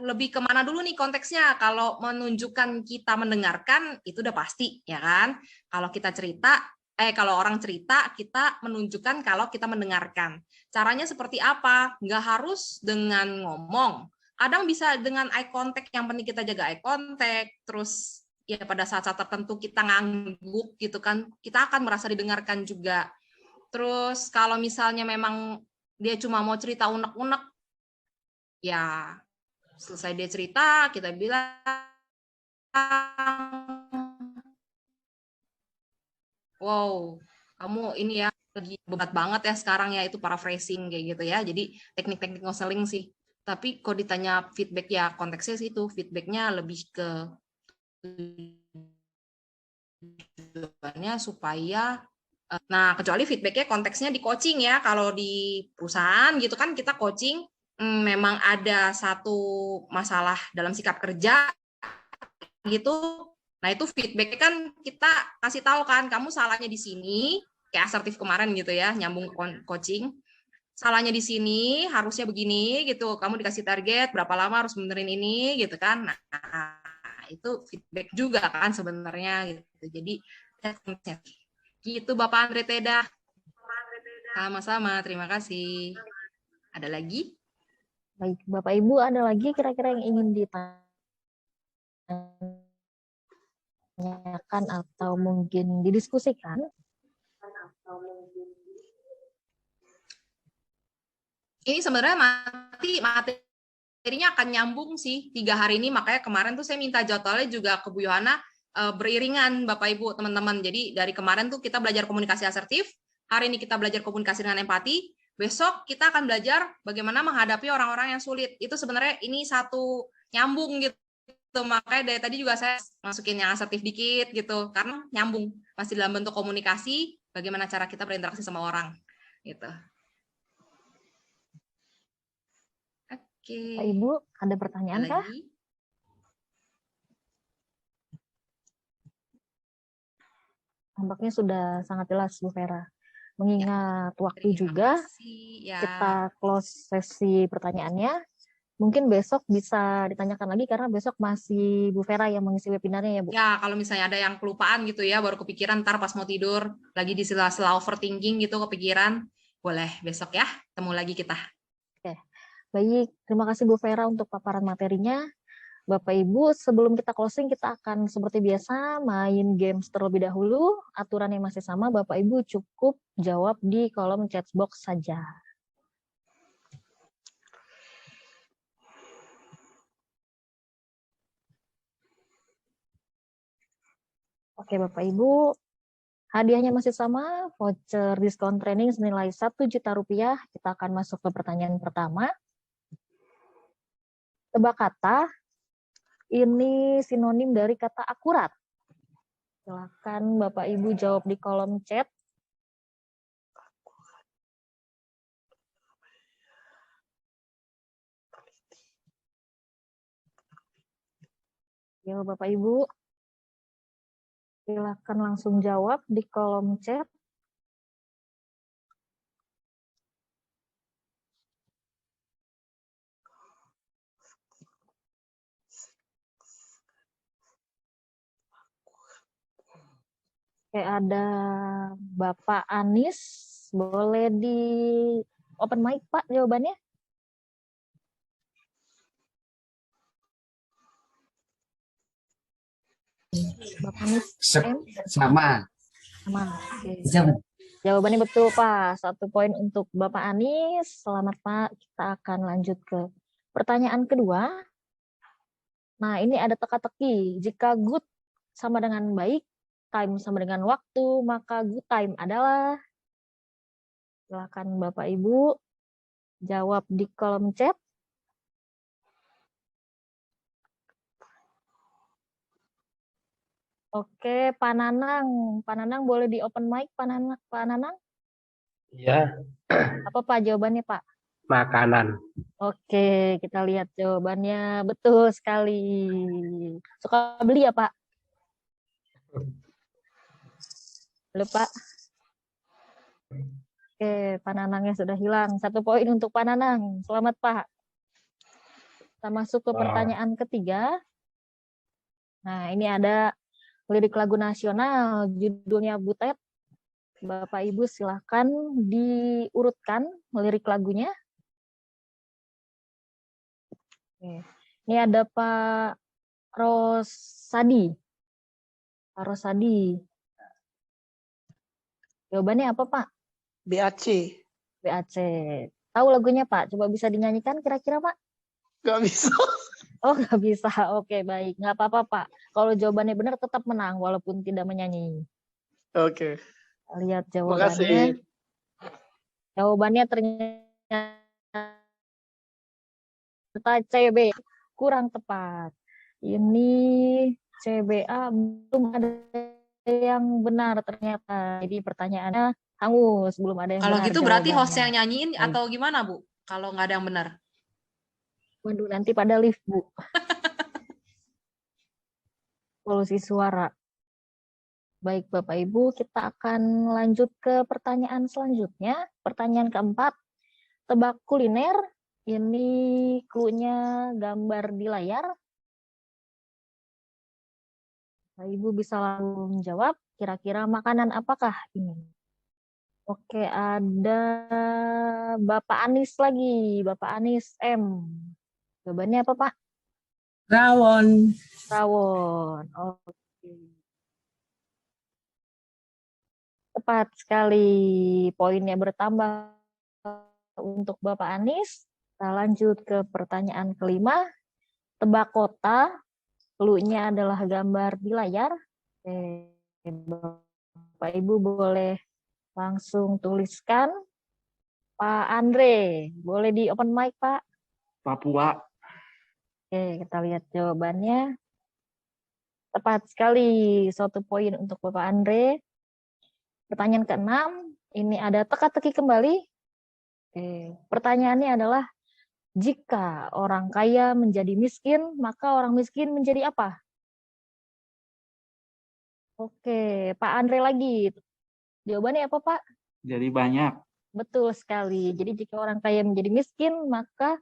lebih kemana dulu nih konteksnya? Kalau menunjukkan kita mendengarkan itu udah pasti ya kan. Kalau kita cerita, kalau orang cerita kita menunjukkan kalau kita mendengarkan. Caranya seperti apa? Nggak harus dengan ngomong. Kadang bisa dengan eye contact, yang penting kita jaga eye contact, terus ya pada saat-saat tertentu kita ngangguk gitu kan, kita akan merasa didengarkan juga. Terus kalau misalnya memang dia cuma mau cerita unek-unek, ya selesai dia cerita, kita bilang, wow, kamu ini ya lagi bebat banget ya sekarang ya, itu paraphrasing kayak gitu ya. Jadi teknik-teknik konseling sih. Tapi kalau ditanya feedback ya konteksnya sih itu feedbacknya lebih ke tujuannya supaya nah kecuali feedbacknya konteksnya di coaching ya. Kalau di perusahaan gitu kan kita coaching memang ada satu masalah dalam sikap kerja gitu. Nah itu feedback kan kita kasih tahu kan kamu salahnya di sini kayak asertif kemarin gitu ya, nyambung coaching. Salahnya di sini, harusnya begini gitu. Kamu dikasih target berapa lama harus benerin ini gitu kan. Nah, itu feedback juga kan sebenarnya gitu. Jadi gitu Bapak Andre Teda. Sama-sama, terima kasih. Ada lagi? Baik, Bapak Ibu ada lagi kira-kira yang ingin ditanyakan atau mungkin didiskusikan? Ini sebenarnya materinya akan nyambung sih 3 hari ini, makanya kemarin tuh saya minta jadwalnya juga ke Bu Yohana beriringan Bapak Ibu teman-teman. Jadi dari kemarin tuh kita belajar komunikasi asertif, hari ini kita belajar komunikasi dengan empati, besok kita akan belajar bagaimana menghadapi orang-orang yang sulit. Itu sebenarnya ini satu nyambung gitu. Makanya dari tadi juga saya masukin yang asertif dikit gitu, karena nyambung, masih dalam bentuk komunikasi, bagaimana cara kita berinteraksi sama orang gitu. Oke. Pak Ibu, ada pertanyaan kah? Tampaknya sudah sangat jelas, Bu Vera. Mengingat waktu juga, kita close sesi pertanyaannya. Mungkin besok bisa ditanyakan lagi karena besok masih Bu Vera yang mengisi webinarnya ya Bu. Ya, kalau misalnya ada yang kelupaan gitu ya, baru kepikiran ntar pas mau tidur, lagi di sela-sela overthinking gitu kepikiran, boleh besok ya, ketemu lagi kita. Oke, baik. Terima kasih Bu Vera untuk paparan materinya. Bapak Ibu, sebelum kita closing, kita akan seperti biasa main games terlebih dahulu. Aturannya masih sama, Bapak Ibu cukup jawab di kolom chat box saja. Oke Bapak Ibu, hadiahnya masih sama, voucher diskon training senilai Rp1.000.000. Kita akan masuk ke pertanyaan pertama. Tebak kata, ini sinonim dari kata akurat. Silakan Bapak Ibu jawab di kolom chat. Ya Bapak Ibu, silakan langsung jawab di kolom chat. Oke, ada Bapak Anis, boleh di open mic Pak jawabannya? Bapak Anis, sama. Oke. Jawabannya betul Pak, 1 poin untuk Bapak Anis. Selamat Pak, kita akan lanjut ke pertanyaan kedua. Nah ini ada teka-teki, jika good sama dengan baik, time sama dengan waktu, maka good time adalah, silakan Bapak Ibu jawab di kolom chat. Oke, Pak Nanang boleh di open mic Pak Nanang? Ya. Apa Pak jawabannya Pak? Makanan. Oke, kita lihat jawabannya betul sekali. Suka beli ya Pak? Halo Pak. Oke, Pak Nanangnya sudah hilang. 1 poin untuk Pak Nanang. Selamat Pak. Kita masuk ke pertanyaan ketiga. Nah, ini ada lirik lagu nasional, judulnya Butet. Bapak Ibu silahkan diurutkan lirik lagunya. Oke. Ini ada Pak Rosadi. Pak Rosadi. Jawabannya apa Pak? BAC. BAC. Tahu lagunya Pak? Coba bisa dinyanyikan kira-kira Pak? Gak bisa. Oh nggak bisa. Oke baik. Nggak apa-apa Pak. Kalau jawabannya benar tetap menang walaupun tidak menyanyi. Oke. Lihat jawabannya. Jawabannya ternyata CB. Kurang tepat. Ini CBA belum ada yang benar ternyata. Jadi pertanyaannya hangus, belum ada yang kalau benar. Kalau gitu berarti jawabannya. host yang nyanyiin atau gimana Bu? Kalau nggak ada yang benar. Waduh, nanti pada lift Bu. Polusi suara. Baik Bapak Ibu, kita akan lanjut ke pertanyaan selanjutnya. Pertanyaan keempat, tebak kuliner. Ini clue-nya gambar di layar. Bapak Ibu bisa langsung jawab, kira-kira makanan apakah ini? Oke, ada Bapak Anis lagi, Bapak Anis M. Jawabannya apa, Pak? Rawon. Rawon. Oke. Tepat sekali. Poinnya bertambah untuk Bapak Anis. Kita lanjut ke pertanyaan kelima. Tebak kota. Clue-nya adalah gambar di layar. Bapak Ibu boleh langsung tuliskan. Pak Andre, boleh di open mic, Pak? Papua. Oke, kita lihat jawabannya. Tepat sekali, 1 poin untuk Bapak Andre. Pertanyaan ke-6, ini ada teka-teki kembali. Oke, pertanyaannya adalah, jika orang kaya menjadi miskin, maka orang miskin menjadi apa? Oke, Pak Andre lagi. Jawabannya apa, Pak? Jadi banyak. Betul sekali. Jadi jika orang kaya menjadi miskin, maka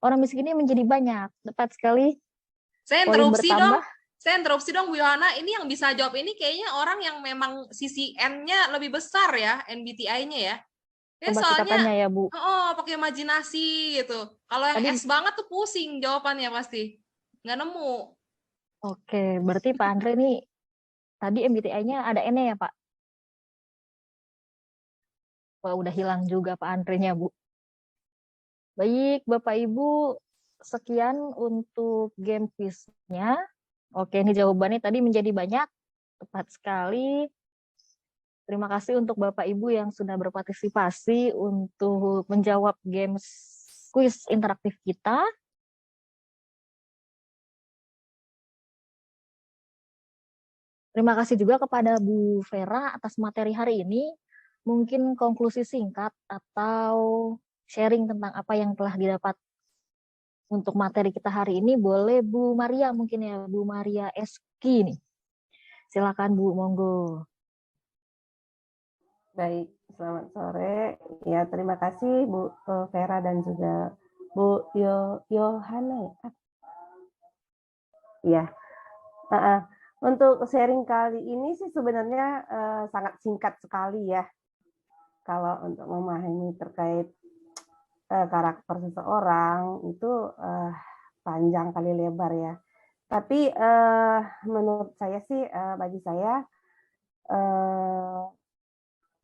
orang miskinnya menjadi banyak. Tepat sekali. Saya Poin interupsi dong. bertambah. Saya interupsi dong, Bu Yohana. Ini yang bisa jawab ini kayaknya orang yang memang sisi N-nya lebih besar ya, NBTI-nya ya. Ya Coba kita tanya soalnya, ya, Bu. pakai imajinasi gitu. Kalau yang Tadi, S banget tuh pusing jawabannya pasti. Nggak nemu. oke, berarti Pak Andre nih, tadi MBTI-nya ada N-nya ya, Pak? Wah, udah hilang juga Pak Andre-nya, Bu. Baik, Bapak Ibu, sekian untuk game quiz-nya. Oke, ini jawabannya tadi menjadi banyak. Tepat sekali. Terima kasih untuk Bapak Ibu yang sudah berpartisipasi untuk menjawab games quiz interaktif kita. Terima kasih juga kepada Bu Vera atas materi hari ini. Mungkin konklusi singkat atau sharing tentang apa yang telah didapat untuk materi kita hari ini, boleh Bu Maria mungkin ya, Bu Maria Eski nih. Silakan Bu, monggo. Baik, selamat sore. Ya, terima kasih Bu Vera dan juga Bu Yohana. Ya, untuk sharing kali ini sih sebenarnya sangat singkat sekali ya. Kalau untuk memahami terkait karakter seseorang itu panjang kali lebar ya. Tapi menurut saya sih, bagi saya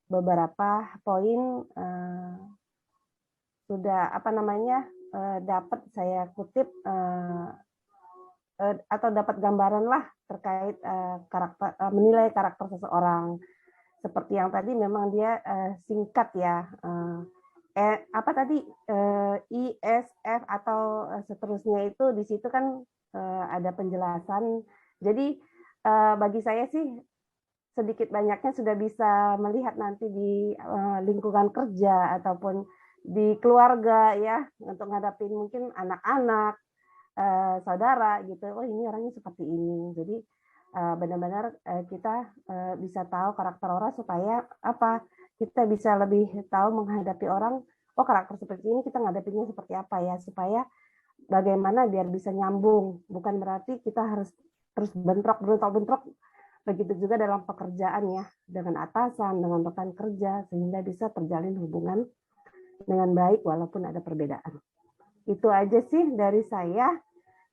beberapa poin sudah dapat saya kutip atau dapat gambaran lah terkait karakter, menilai karakter seseorang. Seperti yang tadi memang dia singkat ya, ISF atau seterusnya itu di situ kan ada penjelasan. Jadi bagi saya sih sedikit banyaknya sudah bisa melihat nanti di lingkungan kerja ataupun di keluarga ya, untuk ngadapin mungkin anak-anak, saudara gitu. Oh, ini orangnya seperti ini. Jadi benar-benar kita bisa tahu karakter orang supaya apa? Kita bisa lebih tahu menghadapi orang. Oh, karakter seperti ini kita ngadapinnya seperti apa ya, supaya bagaimana biar bisa nyambung. Bukan berarti kita harus terus bentrok. Begitu juga dalam pekerjaan ya, dengan atasan, dengan rekan kerja, sehingga bisa terjalin hubungan dengan baik walaupun ada perbedaan. Itu aja sih dari saya.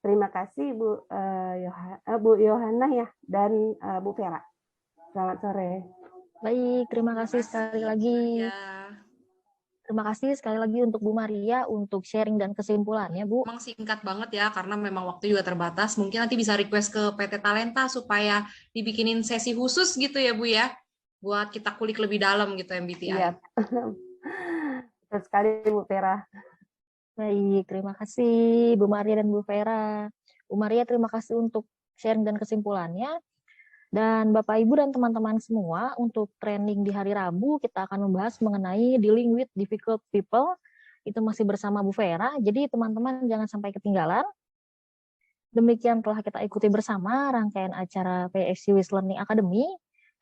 Terima kasih Bu Yohana ya, dan Bu Vera. Selamat sore. Baik, terima kasih sekali lagi. Ya. Terima kasih sekali lagi untuk Bu Maria untuk sharing dan kesimpulannya, Bu. Memang singkat banget ya, karena memang waktu juga terbatas. Mungkin nanti bisa request ke PT Talenta supaya dibikinin sesi khusus gitu ya, Bu ya, buat kita kulik lebih dalam gitu MBTI. Iya. Terus sekali Bu Vera. Baik, terima kasih Bu Maria dan Bu Vera. Bu Maria, terima kasih untuk sharing dan kesimpulannya. Dan Bapak Ibu dan teman-teman semua, untuk training di hari Rabu kita akan membahas mengenai dealing with difficult people. Itu masih bersama Bu Vera. Jadi teman-teman jangan sampai ketinggalan. Demikian telah kita ikuti bersama rangkaian acara PSC Wish Learning Academy.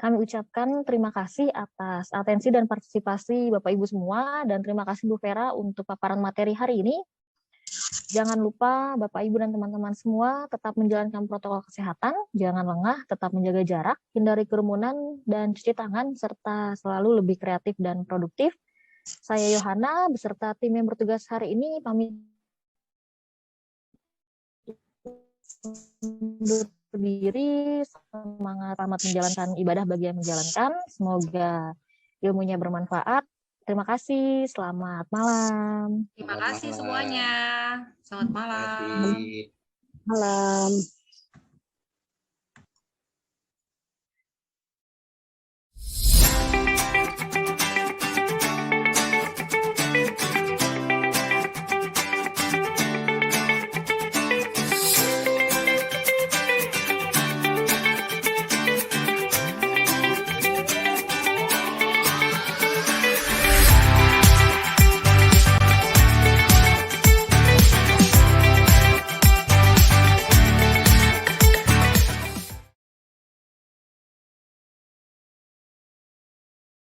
Kami ucapkan terima kasih atas atensi dan partisipasi Bapak Ibu semua, dan terima kasih Bu Vera untuk paparan materi hari ini. Jangan lupa Bapak, Ibu, dan teman-teman semua tetap menjalankan protokol kesehatan, jangan lengah, tetap menjaga jarak, hindari kerumunan, dan cuci tangan, serta selalu lebih kreatif dan produktif. Saya Yohana, beserta tim yang bertugas hari ini, pamit undur diri. Selamat menjalankan ibadah bagi yang menjalankan. Semoga ilmunya bermanfaat. Terima kasih. Selamat malam. Terima kasih semuanya. Selamat malam. Malam.